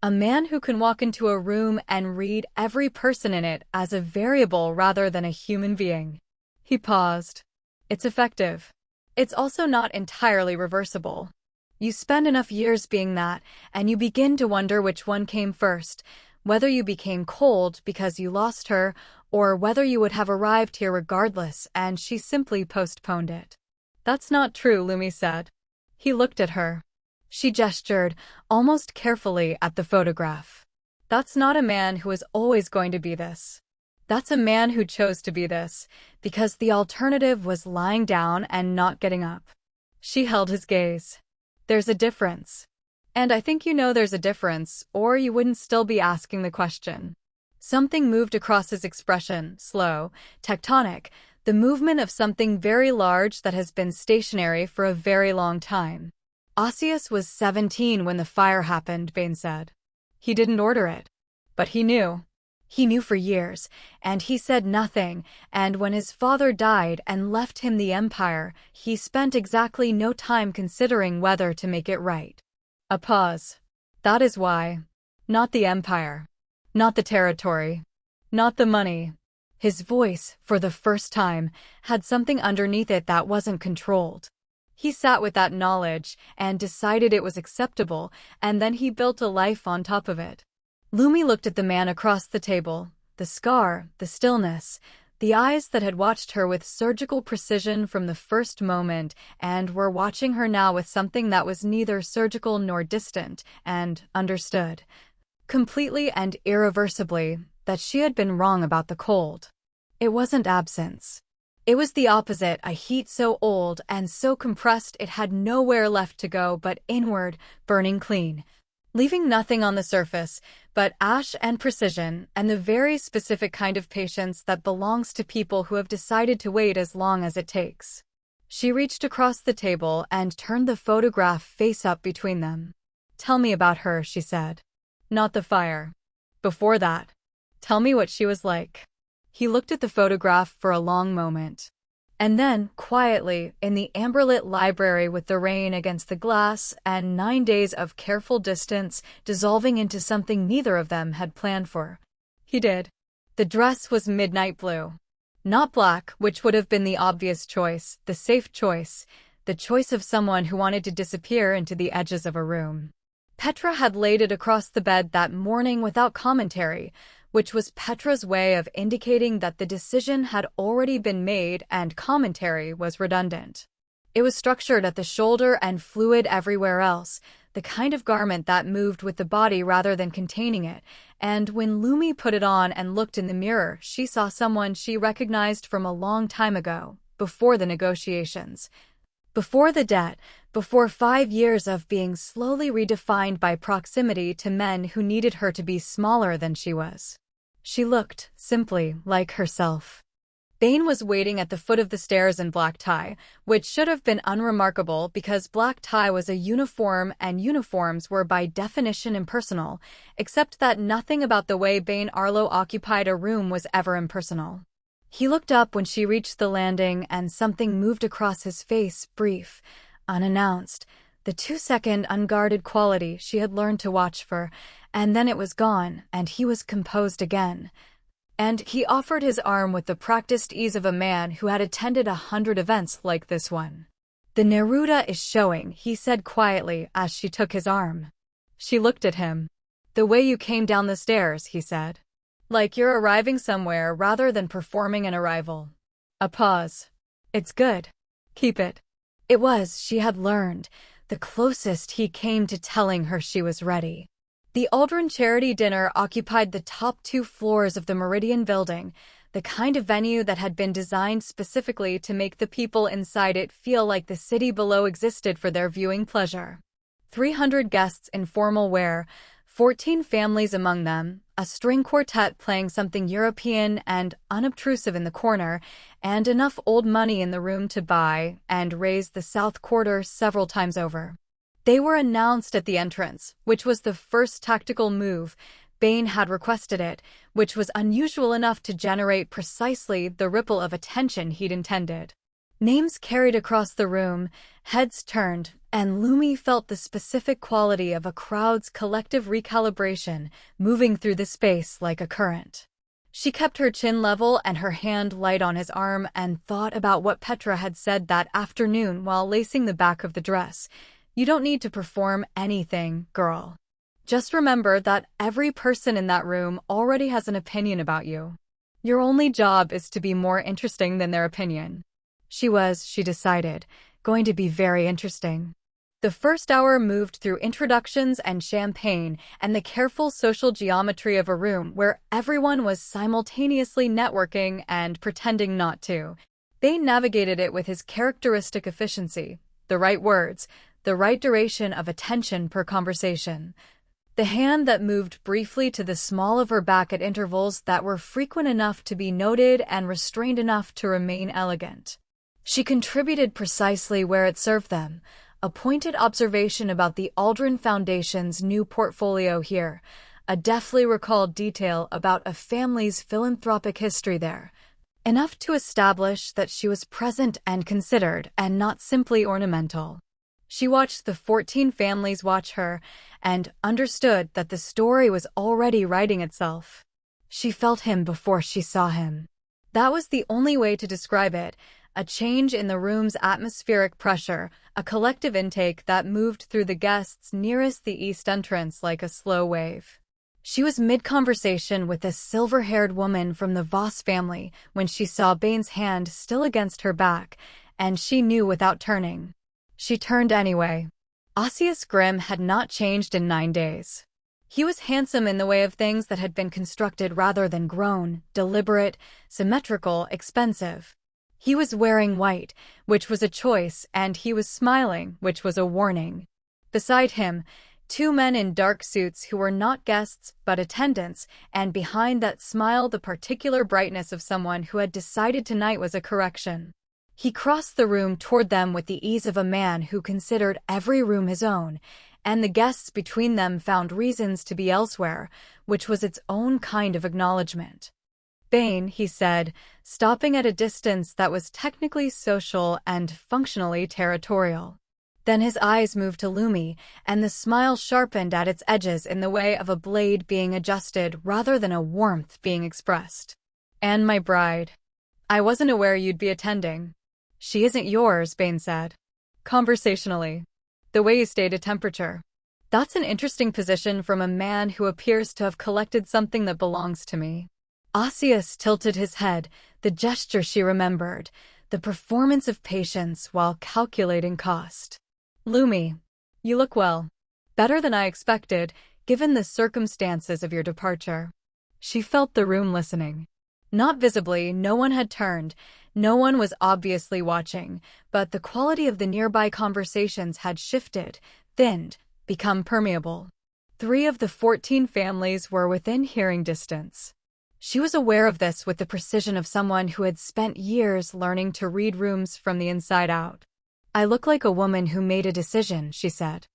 A man who can walk into a room and read every person in it as a variable rather than a human being. He paused. It's effective. It's also not entirely reversible. You spend enough years being that, and you begin to wonder which one came first, whether you became cold because you lost her, or whether you would have arrived here regardless and she simply postponed it. That's not true, Lumi said. He looked at her. She gestured, almost carefully, at the photograph. That's not a man who is always going to be this. That's a man who chose to be this, because the alternative was lying down and not getting up. She held his gaze. There's a difference. And I think you know there's a difference, or you wouldn't still be asking the question. Something moved across his expression, slow, tectonic, the movement of something very large that has been stationary for a very long time. Osseous was 17 when the fire happened, Bain said. He didn't order it. But he knew. He knew for years, and he said nothing, and when his father died and left him the empire, he spent exactly no time considering whether to make it right. A pause. That is why. Not the empire. Not the territory. Not the money. His voice, for the first time, had something underneath it that wasn't controlled. He sat with that knowledge and decided it was acceptable, and then he built a life on top of it. Lumi looked at the man across the table, the scar, the stillness, The eyes that had watched her with surgical precision from the first moment and were watching her now with something that was neither surgical nor distant, and understood, completely and irreversibly, that she had been wrong about the cold. It wasn't absence. It was the opposite, a heat so old and so compressed it had nowhere left to go but inward, burning clean, leaving nothing on the surface but ash and precision and the very specific kind of patience that belongs to people who have decided to wait as long as it takes. She reached across the table and turned the photograph face up between them. "Tell me about her," she said. "Not the fire. Before that. Tell me what she was like." He looked at the photograph for a long moment. And then, quietly, in the amber-lit library with the rain against the glass and 9 days of careful distance dissolving into something neither of them had planned for, he did. The dress was midnight blue. Not black, which would have been the obvious choice, the safe choice, the choice of someone who wanted to disappear into the edges of a room. Petra had laid it across the bed that morning without commentary, which was Petra's way of indicating that the decision had already been made and commentary was redundant. It was structured at the shoulder and fluid everywhere else, the kind of garment that moved with the body rather than containing it, and when Lumi put it on and looked in the mirror, she saw someone she recognized from a long time ago, before the negotiations. Before the debt, before 5 years of being slowly redefined by proximity to men who needed her to be smaller than she was. She looked, simply, like herself. Bane was waiting at the foot of the stairs in black tie, which should have been unremarkable because black tie was a uniform and uniforms were by definition impersonal, except that nothing about the way Bane Arlo occupied a room was ever impersonal. He looked up when she reached the landing and something moved across his face, brief, unannounced, the 2-second unguarded quality she had learned to watch for, and then it was gone, and he was composed again. And he offered his arm with the practiced ease of a man who had attended 100 events like this one. "The Neruda is showing," he said quietly as she took his arm. She looked at him. "The way you came down the stairs," he said. "Like you're arriving somewhere rather than performing an arrival." A pause. "It's good. Keep it." It was, she had learned, the closest he came to telling her she was ready. The Aldrin Charity Dinner occupied the top 2 floors of the Meridian building, the kind of venue that had been designed specifically to make the people inside it feel like the city below existed for their viewing pleasure. 300 guests in formal wear, 14 families among them, a string quartet playing something European and unobtrusive in the corner, and enough old money in the room to buy and raise the South Quarter several times over. They were announced at the entrance, which was the first tactical move. Bane had requested it, which was unusual enough to generate precisely the ripple of attention he'd intended. Names carried across the room, heads turned, and Lumi felt the specific quality of a crowd's collective recalibration moving through the space like a current. She kept her chin level and her hand light on his arm and thought about what Petra had said that afternoon while lacing the back of the dress. "You don't need to perform anything, girl. Just remember that every person in that room already has an opinion about you. Your only job is to be more interesting than their opinion." She was, she decided, going to be very interesting. The first hour moved through introductions and champagne and the careful social geometry of a room where everyone was simultaneously networking and pretending not to. Bane navigated it with his characteristic efficiency, the right words, the right duration of attention per conversation. The hand that moved briefly to the small of her back at intervals that were frequent enough to be noted and restrained enough to remain elegant. She contributed precisely where it served them, a pointed observation about the Aldrin Foundation's new portfolio here, a deftly recalled detail about a family's philanthropic history there, enough to establish that she was present and considered and not simply ornamental. She watched the 14 families watch her and understood that the story was already writing itself. She felt him before she saw him. That was the only way to describe it, a change in the room's atmospheric pressure, a collective intake that moved through the guests nearest the east entrance like a slow wave. She was mid-conversation with a silver-haired woman from the Voss family when she saw Bane's hand still against her back, and she knew without turning. She turned anyway. Ossius Grimm had not changed in 9 days. He was handsome in the way of things that had been constructed rather than grown, deliberate, symmetrical, expensive. He was wearing white, which was a choice, and he was smiling, which was a warning. Beside him, 2 men in dark suits who were not guests but attendants, and behind that smile the particular brightness of someone who had decided tonight was a correction. He crossed the room toward them with the ease of a man who considered every room his own, and the guests between them found reasons to be elsewhere, which was its own kind of acknowledgement. Bane, he said, stopping at a distance that was technically social and functionally territorial. Then his eyes moved to Lumi, and the smile sharpened at its edges in the way of a blade being adjusted rather than a warmth being expressed. "And my bride. I wasn't aware you'd be attending." "She isn't yours," Bane said. "Conversationally. The way you stayed a temperature. That's an interesting position from a man who appears to have collected something that belongs to me." Ossius tilted his head, the gesture she remembered, the performance of patience while calculating cost. "Lumi, you look well. Better than I expected, given the circumstances of your departure." She felt the room listening. Not visibly, no one had turned, no one was obviously watching, but the quality of the nearby conversations had shifted, thinned, become permeable. 3 of the 14 families were within hearing distance. She was aware of this with the precision of someone who had spent years learning to read rooms from the inside out. "I look like a woman who made a decision," she said.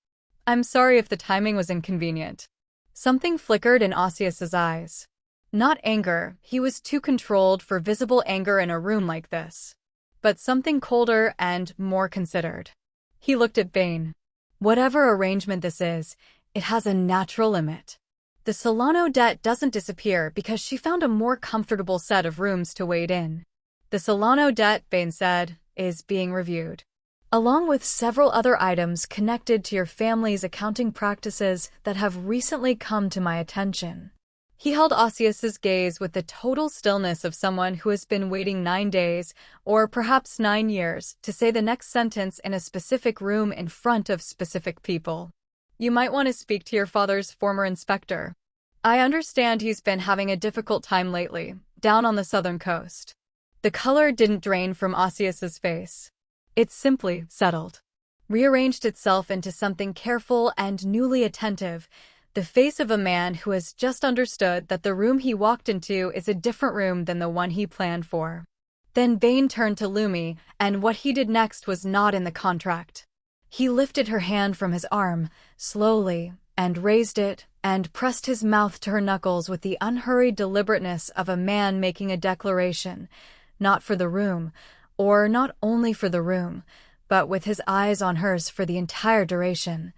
"I'm sorry if the timing was inconvenient." Something flickered in Ossius's eyes. Not anger, he was too controlled for visible anger in a room like this. But something colder and more considered. He looked at Bane. "Whatever arrangement this is, it has a natural limit. The Solano debt doesn't disappear because she found a more comfortable set of rooms to wait in. The Solano debt," Bane said, "is being reviewed, along with several other items connected to your family's accounting practices that have recently come to my attention." He held Ossius's gaze with the total stillness of someone who has been waiting 9 days, or perhaps 9 years, to say the next sentence in a specific room in front of specific people. "You might want to speak to your father's former inspector. I understand he's been having a difficult time lately, down on the southern coast." The color didn't drain from Ossius's face. It simply settled, rearranged itself into something careful and newly attentive, the face of a man who has just understood that the room he walked into is a different room than the one he planned for. Then Bane turned to Lumi, and what he did next was not in the contract. He lifted her hand from his arm, slowly, and raised it, and pressed his mouth to her knuckles with the unhurried deliberateness of a man making a declaration, not for the room, or not only for the room, but with his eyes on hers for the entire duration.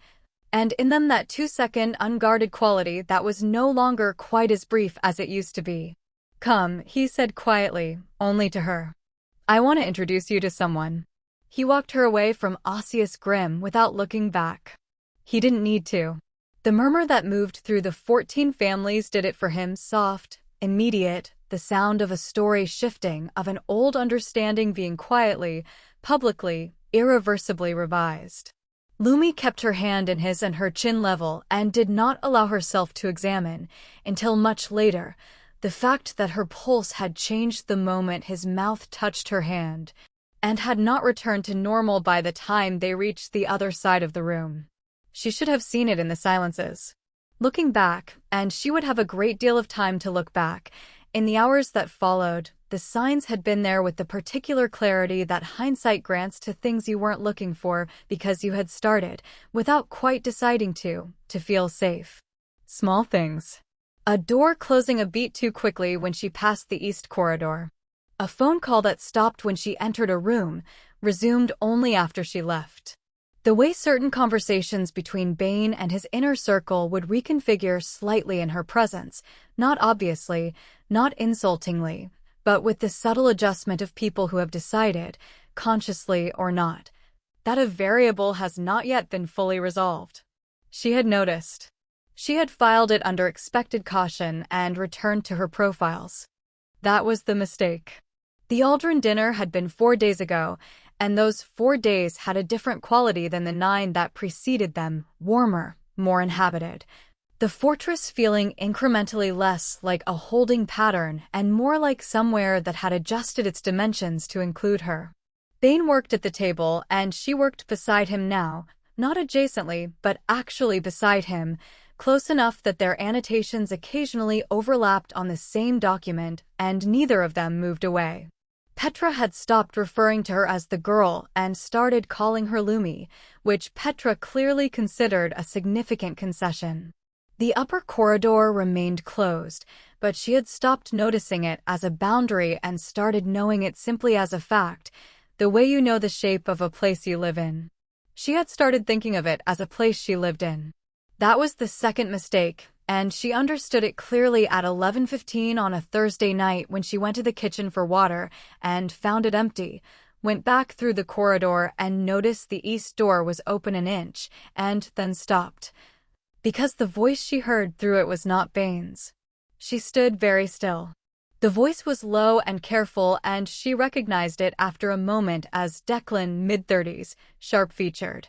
And in them that 2-second unguarded quality that was no longer quite as brief as it used to be. "Come," he said quietly, only to her. "I want to introduce you to someone." He walked her away from Ossius Grimm without looking back. He didn't need to. The murmur that moved through the 14 families did it for him, soft, immediate, the sound of a story shifting, of an old understanding being quietly, publicly, irreversibly revised. Lumi kept her hand in his and her chin level and did not allow herself to examine, until much later, the fact that her pulse had changed the moment his mouth touched her hand, and had not returned to normal by the time they reached the other side of the room. She should have seen it in the silences. Looking back, and she would have a great deal of time to look back, in the hours that followed, the signs had been there with the particular clarity that hindsight grants to things you weren't looking for because you had started, without quite deciding to feel safe. Small things. A door closing a beat too quickly when she passed the east corridor. A phone call that stopped when she entered a room, resumed only after she left. The way certain conversations between Bane and his inner circle would reconfigure slightly in her presence, not obviously, not insultingly, but with the subtle adjustment of people who have decided, consciously or not, that a variable has not yet been fully resolved. She had noticed. She had filed it under expected caution and returned to her profiles. That was the mistake. The Aldrin dinner had been 4 days ago, and those 4 days had a different quality than the 9 that preceded them, warmer, more inhabited. The fortress feeling incrementally less like a holding pattern and more like somewhere that had adjusted its dimensions to include her. Bane worked at the table, and she worked beside him now, not adjacently, but actually beside him, close enough that their annotations occasionally overlapped on the same document, and neither of them moved away. Petra had stopped referring to her as the girl and started calling her Lumi, which Petra clearly considered a significant concession. The upper corridor remained closed, but she had stopped noticing it as a boundary and started knowing it simply as a fact, the way you know the shape of a place you live in. She had started thinking of it as a place she lived in. That was the second mistake, and she understood it clearly at 11:15 on a Thursday night when she went to the kitchen for water and found it empty, went back through the corridor and noticed the east door was open an inch, and then stopped. Because the voice she heard through it was not Bane's. She stood very still. The voice was low and careful, and she recognized it after a moment as Declan, mid-30s, sharp-featured.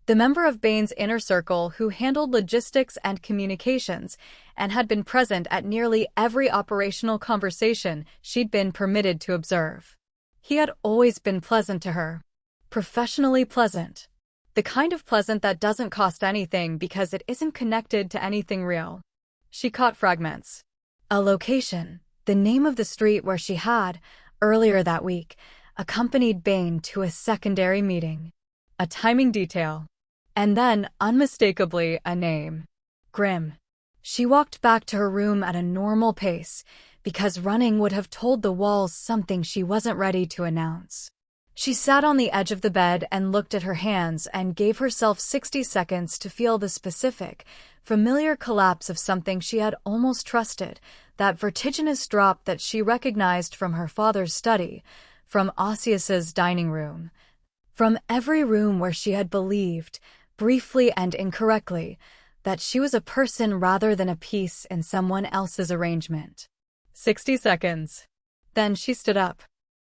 The member of Bane's inner circle who handled logistics and communications and had been present at nearly every operational conversation she'd been permitted to observe. He had always been pleasant to her. Professionally pleasant. The kind of pleasant that doesn't cost anything because it isn't connected to anything real. She caught fragments. A location, the name of the street where she had, earlier that week, accompanied Bane to a secondary meeting. A timing detail. And then, unmistakably, a name. Grimm. She walked back to her room at a normal pace, because running would have told the walls something she wasn't ready to announce. She sat on the edge of the bed and looked at her hands and gave herself 60 seconds to feel the specific, familiar collapse of something she had almost trusted, that vertiginous drop that she recognized from her father's study, from Osseous's dining room, from every room where she had believed, briefly and incorrectly, that she was a person rather than a piece in someone else's arrangement. 60 seconds. Then she stood up.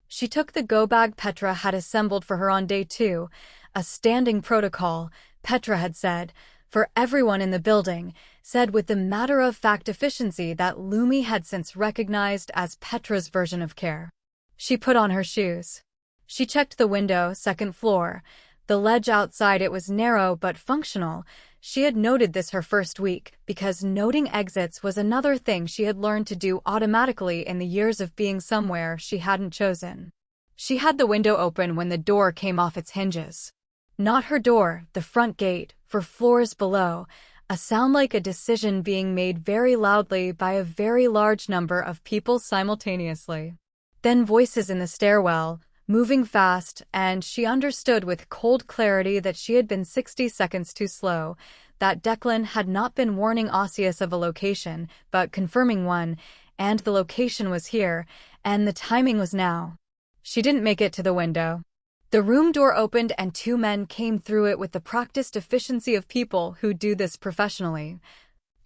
She took the go-bag Petra had assembled for her on day 2, a standing protocol, Petra had said, for everyone in the building, said with the matter-of-fact efficiency that Lumi had since recognized as Petra's version of care. She put on her shoes. She checked the window, second floor. The ledge outside it was narrow but functional. She had noted this her first week, because noting exits was another thing she had learned to do automatically in the years of being somewhere she hadn't chosen. She had the window open when the door came off its hinges. Not her door, the front gate, for floors below, a sound like a decision being made very loudly by a very large number of people simultaneously. Then voices in the stairwell, moving fast, and she understood with cold clarity that she had been 60 seconds too slow, that Declan had not been warning Osseous of a location, but confirming one, and the location was here, and the timing was now. She didn't make it to the window. The room door opened and 2 men came through it with the practiced efficiency of people who do this professionally.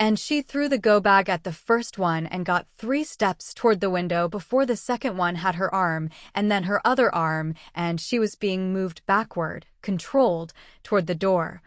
And she threw the go-bag at the first one and got 3 steps toward the window before the second one had her arm, and then her other arm, and she was being moved backward, controlled, toward the door.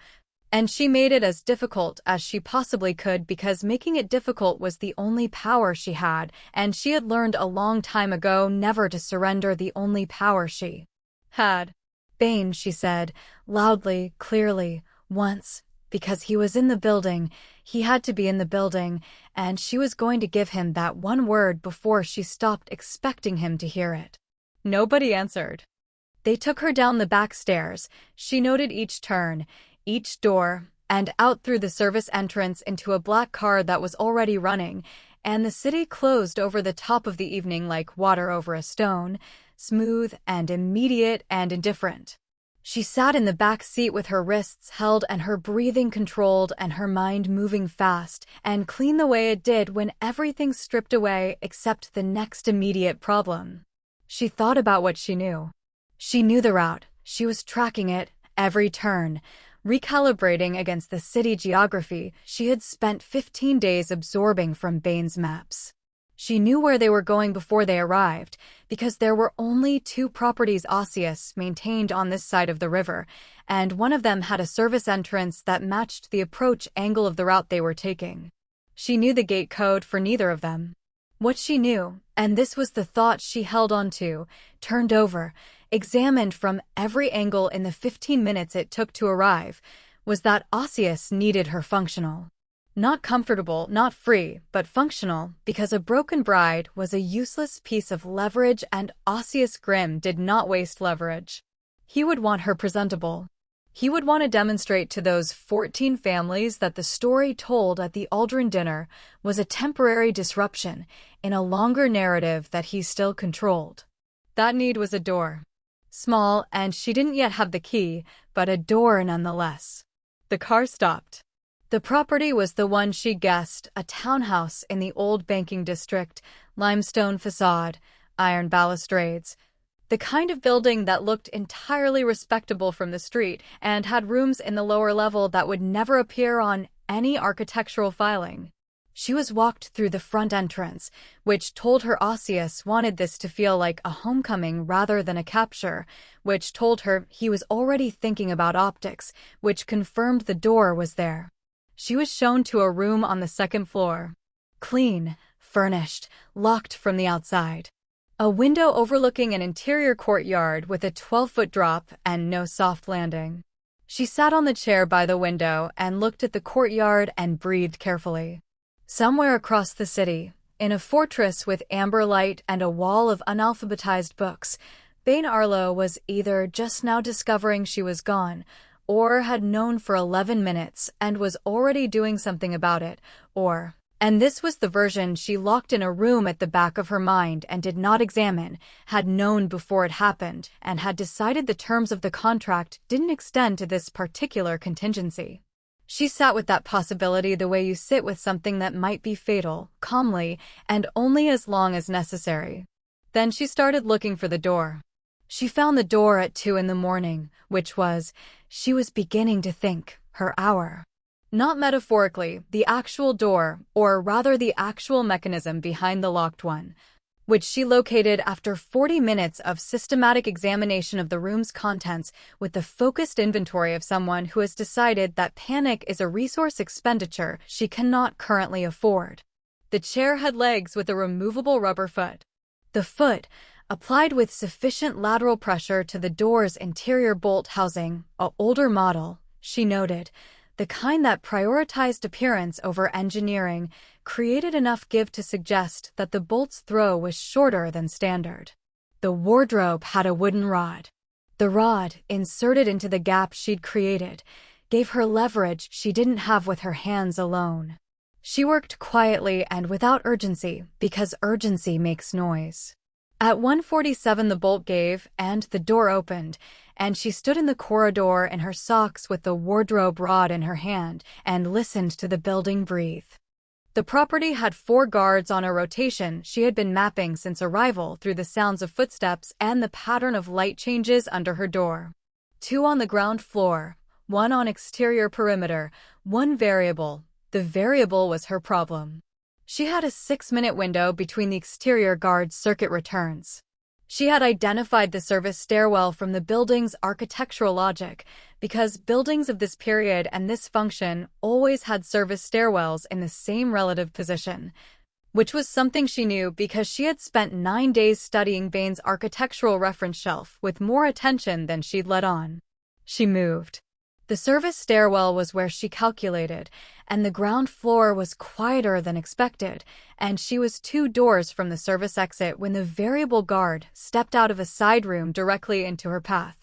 And she made it as difficult as she possibly could because making it difficult was the only power she had, and she had learned a long time ago never to surrender the only power she had. Bane, she said, loudly, clearly, once. Because he was in the building, he had to be in the building, and she was going to give him that one word before she stopped expecting him to hear it. Nobody answered. They took her down the back stairs. She noted each turn, each door, and out through the service entrance into a black car that was already running, and the city closed over the top of the evening like water over a stone, smooth and immediate and indifferent. She sat in the back seat with her wrists held and her breathing controlled and her mind moving fast and clean the way it did when everything stripped away except the next immediate problem. She thought about what she knew. She knew the route. She was tracking it, every turn. Recalibrating against the city geography she had spent 15 days absorbing from Bain's maps. She knew where they were going before they arrived, because there were only 2 properties Osseous maintained on this side of the river, and one of them had a service entrance that matched the approach angle of the route they were taking. She knew the gate code for neither of them. What she knew, and this was the thought she held on to, turned over, examined from every angle in the 15 minutes it took to arrive, was that Osseous needed her functional. Not comfortable, not free, but functional, because a broken bride was a useless piece of leverage and Osseous Grimm did not waste leverage. He would want her presentable. He would want to demonstrate to those 14 families that the story told at the Aldrin dinner was a temporary disruption in a longer narrative that he still controlled. That need was a door. Small, and she didn't yet have the key, but a door nonetheless. The car stopped. The property was the one she guessed, a townhouse in the old banking district, limestone facade, iron balustrades. The kind of building that looked entirely respectable from the street and had rooms in the lower level that would never appear on any architectural filing. She was walked through the front entrance, which told her Osseous wanted this to feel like a homecoming rather than a capture, which told her he was already thinking about optics, which confirmed the door was there. She was shown to a room on the 2nd floor. Clean, furnished, locked from the outside. A window overlooking an interior courtyard with a 12-foot drop and no soft landing. She sat on the chair by the window and looked at the courtyard and breathed carefully. Somewhere across the city, in a fortress with amber light and a wall of unalphabetized books, Bain Arlo was either just now discovering she was gone, or had known for 11 minutes and was already doing something about it, or, and this was the version she locked in a room at the back of her mind and did not examine, had known before it happened and had decided the terms of the contract didn't extend to this particular contingency. She sat with that possibility the way you sit with something that might be fatal, calmly, and only as long as necessary. Then she started looking for the door. She found the door at 2 in the morning, which was, she was beginning to think, her hour. Not metaphorically, the actual door, or rather the actual mechanism behind the locked one, which she located after 40 minutes of systematic examination of the room's contents with the focused inventory of someone who has decided that panic is a resource expenditure she cannot currently afford. The chair had legs with a removable rubber foot. The foot, applied with sufficient lateral pressure to the door's interior bolt housing, an older model, she noted, the kind that prioritized appearance over engineering, created enough give to suggest that the bolt's throw was shorter than standard. The wardrobe had a wooden rod. The rod, inserted into the gap she'd created, gave her leverage she didn't have with her hands alone. She worked quietly and without urgency, because urgency makes noise. At 1:47 the bolt gave, and the door opened, and she stood in the corridor in her socks with the wardrobe rod in her hand and listened to the building breathe. The property had 4 guards on a rotation she had been mapping since arrival through the sounds of footsteps and the pattern of light changes under her door. 2 on the ground floor, 1 on exterior perimeter, 1 variable. The variable was her problem. She had a 6-minute window between the exterior guard's circuit returns. She had identified the service stairwell from the building's architectural logic, because buildings of this period and this function always had service stairwells in the same relative position, which was something she knew because she had spent 9 days studying Bain's architectural reference shelf with more attention than she'd let on. She moved. The service stairwell was where she calculated, and the ground floor was quieter than expected, and she was 2 doors from the service exit when the variable guard stepped out of a side room directly into her path.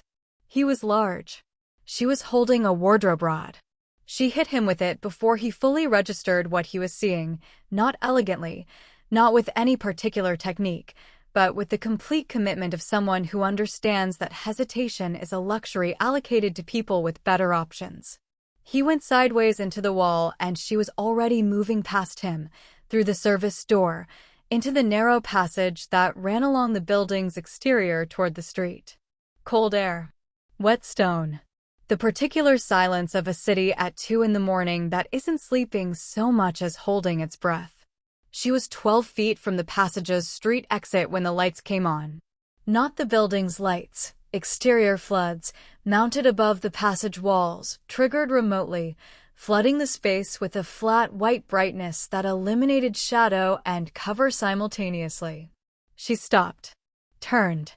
He was large. She was holding a wardrobe rod. She hit him with it before he fully registered what he was seeing, not elegantly, not with any particular technique, but with the complete commitment of someone who understands that hesitation is a luxury allocated to people with better options. He went sideways into the wall, and she was already moving past him, through the service door, into the narrow passage that ran along the building's exterior toward the street. Cold air. Wet stone. The particular silence of a city at 2 in the morning that isn't sleeping so much as holding its breath. She was 12 feet from the passage's street exit when the lights came on. Not the building's lights, exterior floods, mounted above the passage walls, triggered remotely, flooding the space with a flat white brightness that eliminated shadow and cover simultaneously. She stopped, turned.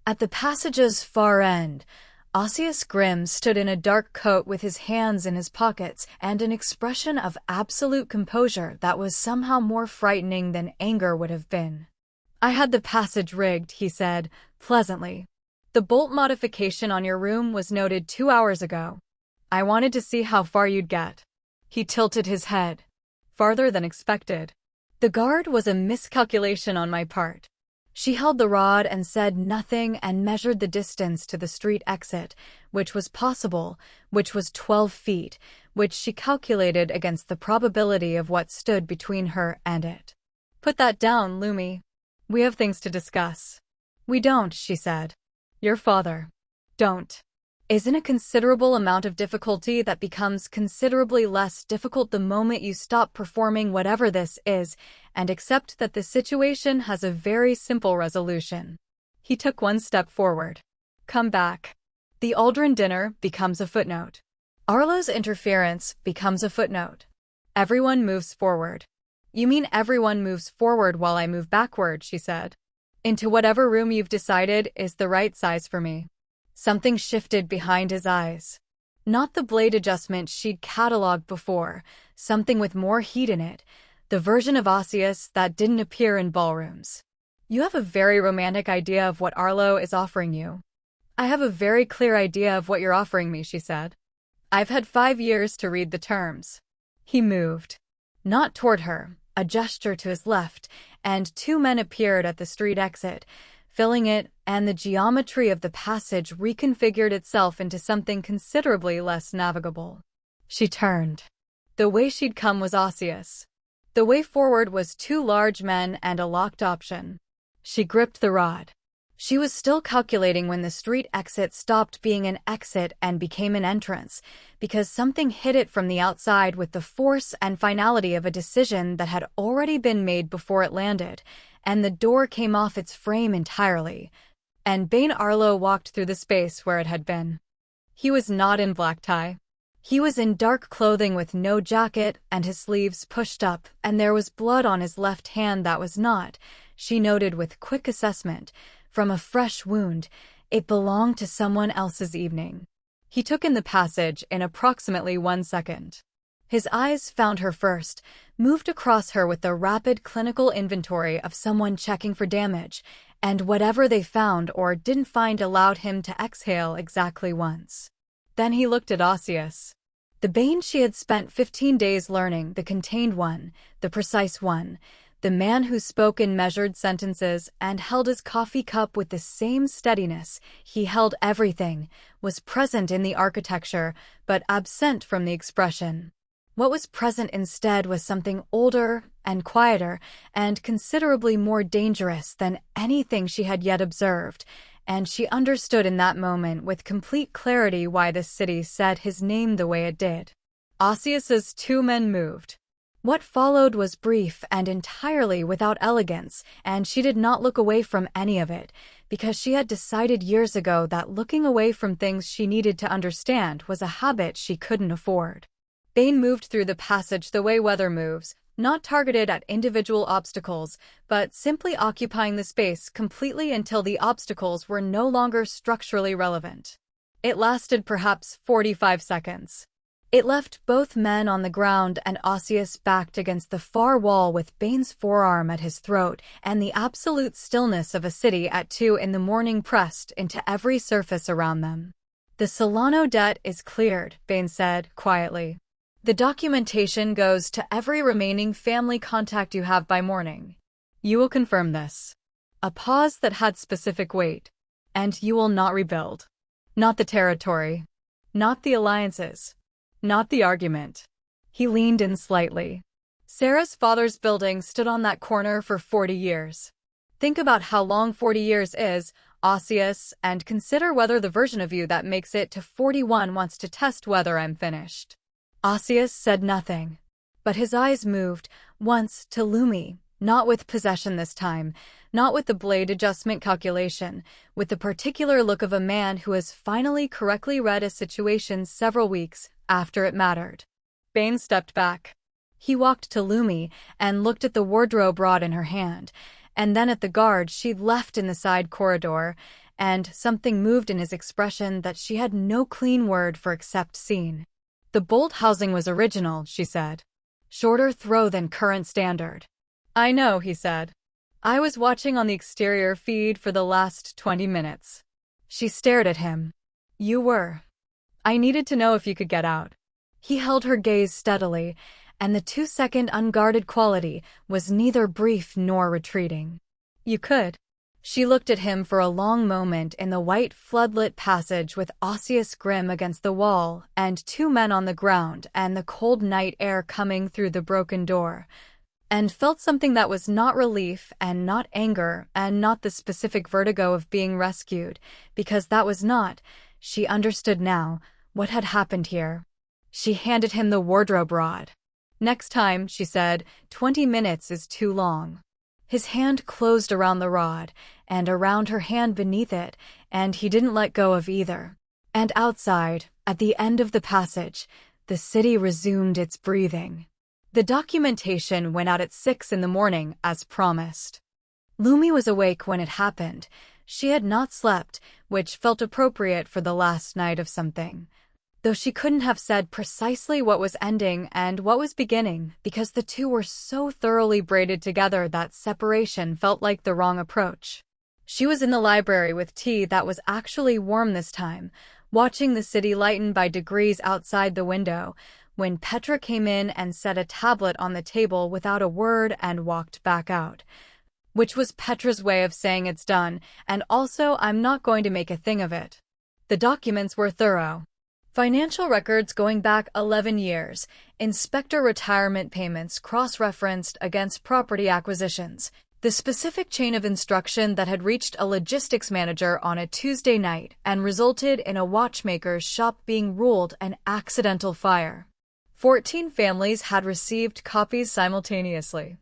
At the passage's far end, Osseous Grimm stood in a dark coat with his hands in his pockets and an expression of absolute composure that was somehow more frightening than anger would have been. "I had the passage rigged," he said, pleasantly. "The bolt modification on your room was noted 2 hours ago. I wanted to see how far you'd get." He tilted his head. "Farther than expected." "The guard was a miscalculation on my part." She held the rod and said nothing and measured the distance to the street exit, which was possible, which was 12 feet, which she calculated against the probability of what stood between her and it. "Put that down, Lumi. We have things to discuss." "We don't," she said. "Your father." "Don't." Isn't a considerable amount of difficulty that becomes considerably less difficult the moment you stop performing whatever this is and accept that the situation has a very simple resolution. He took one step forward. "Come back." The Aldrin dinner becomes a footnote. Arlo's interference becomes a footnote. Everyone moves forward. "You mean everyone moves forward while I move backward," she said. "Into whatever room you've decided is the right size for me." Something shifted behind his eyes. Not the blade adjustment she'd catalogued before, something with more heat in it, the version of Osseous that didn't appear in ballrooms. "You have a very romantic idea of what Arlo is offering you." "I have a very clear idea of what you're offering me," she said. "I've had 5 years to read the terms." He moved. Not toward her, a gesture to his left, and 2 men appeared at the street exit, filling it, and the geometry of the passage reconfigured itself into something considerably less navigable. She turned. The way she'd come was Osseous. The way forward was 2 large men and a locked option. She gripped the rod. She was still calculating when the street exit stopped being an exit and became an entrance, because something hit it from the outside with the force and finality of a decision that had already been made before it landed, and the door came off its frame entirely, and Bane Arlo walked through the space where it had been. He was not in black tie. He was in dark clothing with no jacket and his sleeves pushed up, and there was blood on his left hand that was not, she noted with quick assessment, from a fresh wound. It belonged to someone else's evening. He took in the passage in approximately 1 second. His eyes found her first, moved across her with the rapid clinical inventory of someone checking for damage, and whatever they found or didn't find allowed him to exhale exactly once. Then he looked at Osseous. The Bane she had spent 15 days learning, the contained one, the precise one, the man who spoke in measured sentences and held his coffee cup with the same steadiness. He held everything, was present in the architecture, but absent from the expression. What was present instead was something older and quieter and considerably more dangerous than anything she had yet observed, and she understood in that moment with complete clarity why the city said his name the way it did. Osseous's 2 men moved. What followed was brief and entirely without elegance, and she did not look away from any of it, because she had decided years ago that looking away from things she needed to understand was a habit she couldn't afford. Bane moved through the passage the way weather moves, not targeted at individual obstacles, but simply occupying the space completely until the obstacles were no longer structurally relevant. It lasted perhaps 45 seconds. It left both men on the ground and Osseous backed against the far wall with Bane's forearm at his throat and the absolute stillness of a city at 2 in the morning pressed into every surface around them. "The Solano debt is cleared," Bane said, quietly. "The documentation goes to every remaining family contact you have by morning. You will confirm this." A pause that had specific weight. "And you will not rebuild. Not the territory. Not the alliances. Not the argument." He leaned in slightly. "Sarah's father's building stood on that corner for 40 years. Think about how long 40 years is. Osseous, and consider whether the version of you that makes it to 41 wants to test whether I'm finished. Osseous said nothing, but his eyes moved, once to Lumi, not with possession this time, not with the blade adjustment calculation, with the particular look of a man who has finally correctly read a situation several weeks after it mattered. Bane stepped back. He walked to Lumi and looked at the wardrobe rod in her hand, and then at the guard she'd left in the side corridor, and something moved in his expression that she had no clean word for except seen. The bolt housing was original, she said. Shorter throw than current standard. I know, he said. I was watching on the exterior feed for the last 20 minutes. She stared at him. You were. I needed to know if you could get out. He held her gaze steadily, and the 2-second unguarded quality was neither brief nor retreating. You could. She looked at him for a long moment in the white floodlit passage with Osseous grim against the wall and 2 men on the ground and the cold night air coming through the broken door, and felt something that was not relief and not anger and not the specific vertigo of being rescued, because that was not, she understood now, what had happened here. She handed him the wardrobe rod. Next time, she said, 20 minutes is too long. His hand closed around the rod, and around her hand beneath it, and he didn't let go of either. And outside, at the end of the passage, the city resumed its breathing. The documentation went out at 6 in the morning, as promised. Lumi was awake when it happened. She had not slept, which felt appropriate for the last night of something, though she couldn't have said precisely what was ending and what was beginning, because the two were so thoroughly braided together that separation felt like the wrong approach. She was in the library with tea that was actually warm this time, watching the city lighten by degrees outside the window, when Petra came in and set a tablet on the table without a word and walked back out. Which was Petra's way of saying it's done, and also I'm not going to make a thing of it. The documents were thorough. Financial records going back 11 years, inspector retirement payments cross-referenced against property acquisitions, the specific chain of instruction that had reached a logistics manager on a Tuesday night and resulted in a watchmaker's shop being ruled an accidental fire. 14 families had received copies simultaneously.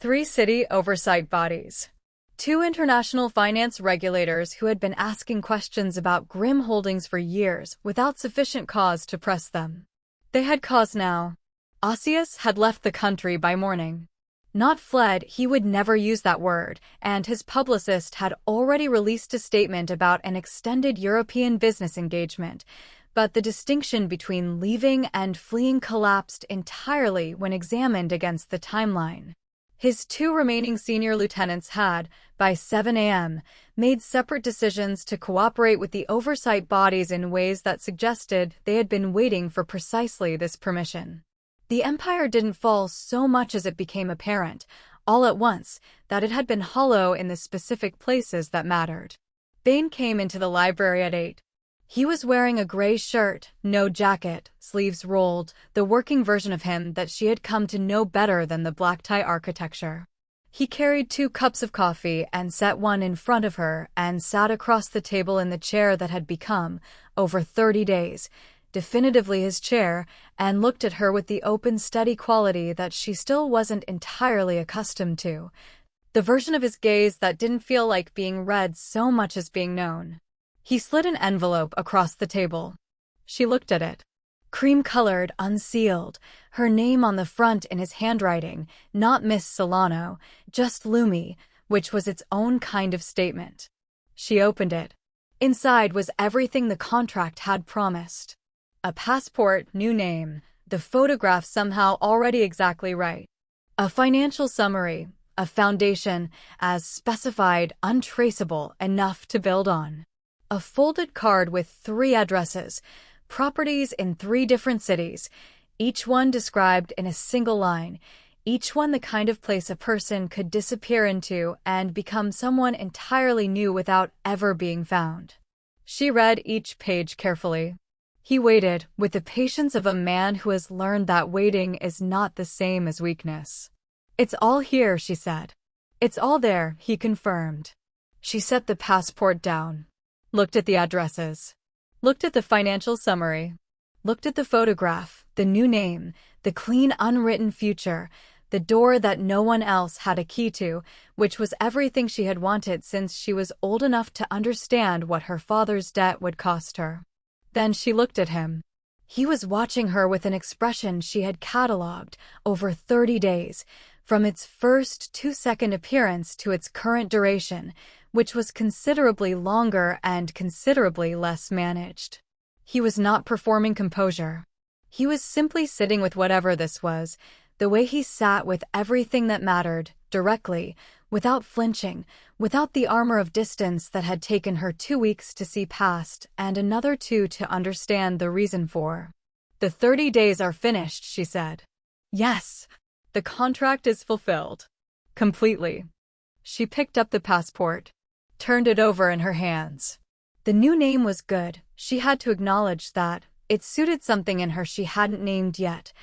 3 city oversight bodies. 2 international finance regulators who had been asking questions about Grimm Holdings for years without sufficient cause to press them. They had cause now. Osseous had left the country by morning. Not fled, he would never use that word, and his publicist had already released a statement about an extended European business engagement, but the distinction between leaving and fleeing collapsed entirely when examined against the timeline. His 2 remaining senior lieutenants had, by 7 a.m., made separate decisions to cooperate with the oversight bodies in ways that suggested they had been waiting for precisely this permission. The empire didn't fall so much as it became apparent, all at once, that it had been hollow in the specific places that mattered. Bane came into the library at 8. He was wearing a gray shirt, no jacket, sleeves rolled, the working version of him that she had come to know better than the black tie architecture. He carried 2 cups of coffee and set one in front of her and sat across the table in the chair that had become, over 30 days, definitively his chair, and looked at her with the open, steady quality that she still wasn't entirely accustomed to. The version of his gaze that didn't feel like being read so much as being known. He slid an envelope across the table. She looked at it. Cream-colored, unsealed, her name on the front in his handwriting, not Miss Solano, just Lumi, which was its own kind of statement. She opened it. Inside was everything the contract had promised. A passport, new name, the photograph somehow already exactly right. A financial summary, a foundation, as specified, untraceable, enough to build on. A folded card with 3 addresses, properties in 3 different cities, each one described in a single line, each one the kind of place a person could disappear into and become someone entirely new without ever being found. She read each page carefully. He waited, with the patience of a man who has learned that waiting is not the same as weakness. It's all here, she said. It's all there, he confirmed. She set the passport down, looked at the addresses, looked at the financial summary, looked at the photograph, the new name, the clean unwritten future, the door that no one else had a key to, which was everything she had wanted since she was old enough to understand what her father's debt would cost her. Then she looked at him. He was watching her with an expression she had catalogued over 30 days, from its first 2-second appearance to its current duration, which was considerably longer and considerably less managed. He was not performing composure. He was simply sitting with whatever this was, the way he sat with everything that mattered, directly, without flinching, without the armor of distance that had taken her 2 weeks to see past and another 2 to understand the reason for. "The 30 days are finished," she said. "Yes, the contract is fulfilled. Completely." She picked up the passport, turned it over in her hands. The new name was good. She had to acknowledge that. It suited something in her she hadn't named yet,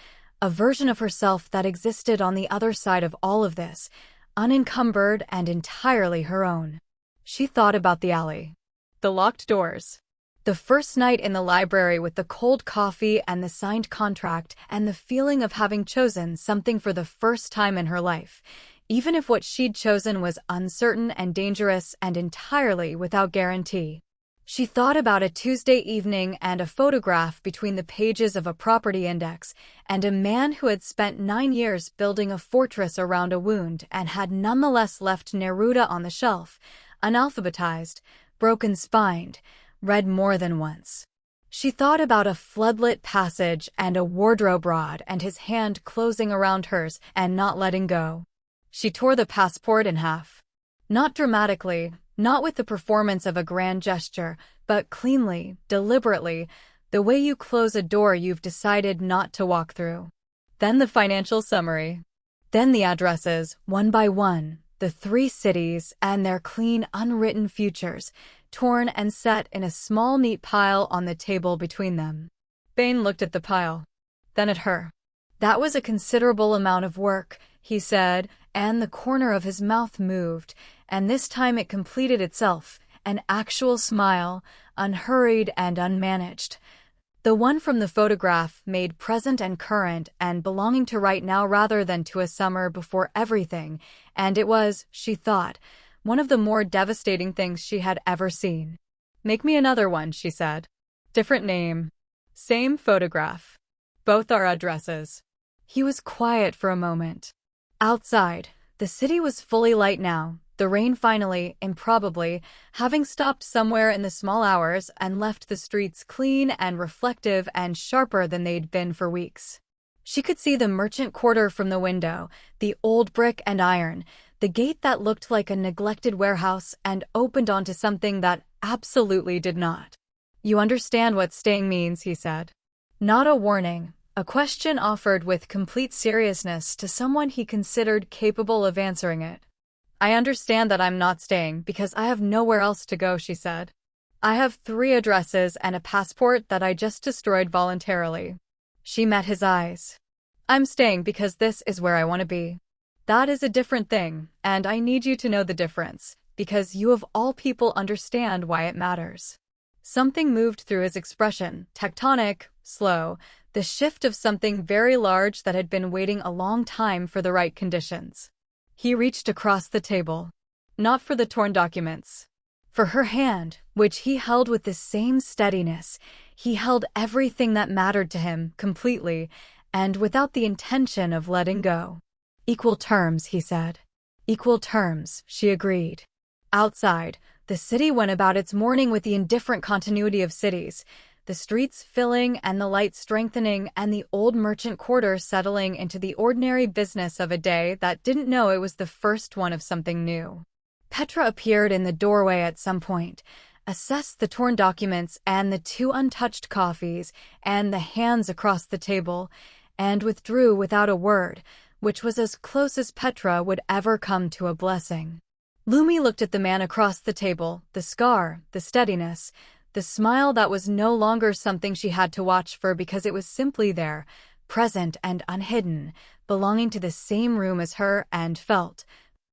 a version of herself that existed on the other side of all of this, unencumbered and entirely her own. She thought about the alley, the locked doors, the first night in the library with the cold coffee and the signed contract, and the feeling of having chosen something for the first time in her life, even if what she'd chosen was uncertain and dangerous and entirely without guarantee. She thought about a Tuesday evening and a photograph between the pages of a property index, and a man who had spent 9 years building a fortress around a wound and had nonetheless left Neruda on the shelf, unalphabetized, broken-spined, read more than once. She thought about a floodlit passage and a wardrobe rod and his hand closing around hers and not letting go. She tore the passport in half. Not dramatically, not with the performance of a grand gesture, but cleanly, deliberately, the way you close a door you've decided not to walk through. Then the financial summary. Then the addresses, one by one, the 3 cities and their clean, unwritten futures, torn and set in a small, neat pile on the table between them. Bain looked at the pile, then at her. "That was a considerable amount of work," he said, and the corner of his mouth moved, and this time it completed itself, an actual smile, unhurried and unmanaged. The one from the photograph, made present and current and belonging to right now rather than to a summer before everything, and it was, she thought, one of the more devastating things she had ever seen. "Make me another one," she said. "Different name. Same photograph. Both our addresses." He was quiet for a moment. Outside, the city was fully light now, the rain finally, improbably, having stopped somewhere in the small hours and left the streets clean and reflective and sharper than they'd been for weeks. She could see the merchant quarter from the window, the old brick and iron, the gate that looked like a neglected warehouse and opened onto something that absolutely did not. "You understand what staying means," he said. Not a warning. A question offered with complete seriousness to someone he considered capable of answering it. "I understand that I'm not staying because I have nowhere else to go," she said. "I have 3 addresses and a passport that I just destroyed voluntarily." She met his eyes. "I'm staying because this is where I want to be. That is a different thing, and I need you to know the difference, because you of all people understand why it matters." Something moved through his expression, tectonic, slow, the shift of something very large that had been waiting a long time for the right conditions. He reached across the table. Not for the torn documents. For her hand, which he held with the same steadiness. He held everything that mattered to him, completely, and without the intention of letting go. "Equal terms," he said. "Equal terms," she agreed. Outside, the city went about its morning with the indifferent continuity of cities, the streets filling and the light strengthening and the old merchant quarter settling into the ordinary business of a day that didn't know it was the first one of something new. Petra appeared in the doorway at some point, assessed the torn documents and the 2 untouched coffees and the hands across the table, and withdrew without a word, which was as close as Petra would ever come to a blessing. Lumi looked at the man across the table, the scar, the steadiness, the smile that was no longer something she had to watch for because it was simply there, present and unhidden, belonging to the same room as her, and felt,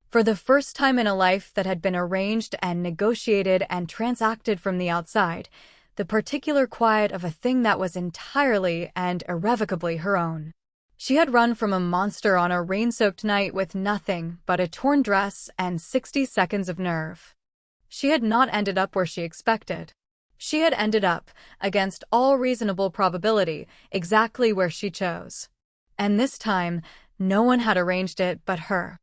For the first time in a life that had been arranged and negotiated and transacted from the outside, the particular quiet of a thing that was entirely and irrevocably her own. She had run from a monster on a rain-soaked night with nothing but a torn dress and 60 seconds of nerve. She had not ended up where she expected. She had ended up, against all reasonable probability, exactly where she chose. And this time, no one had arranged it but her.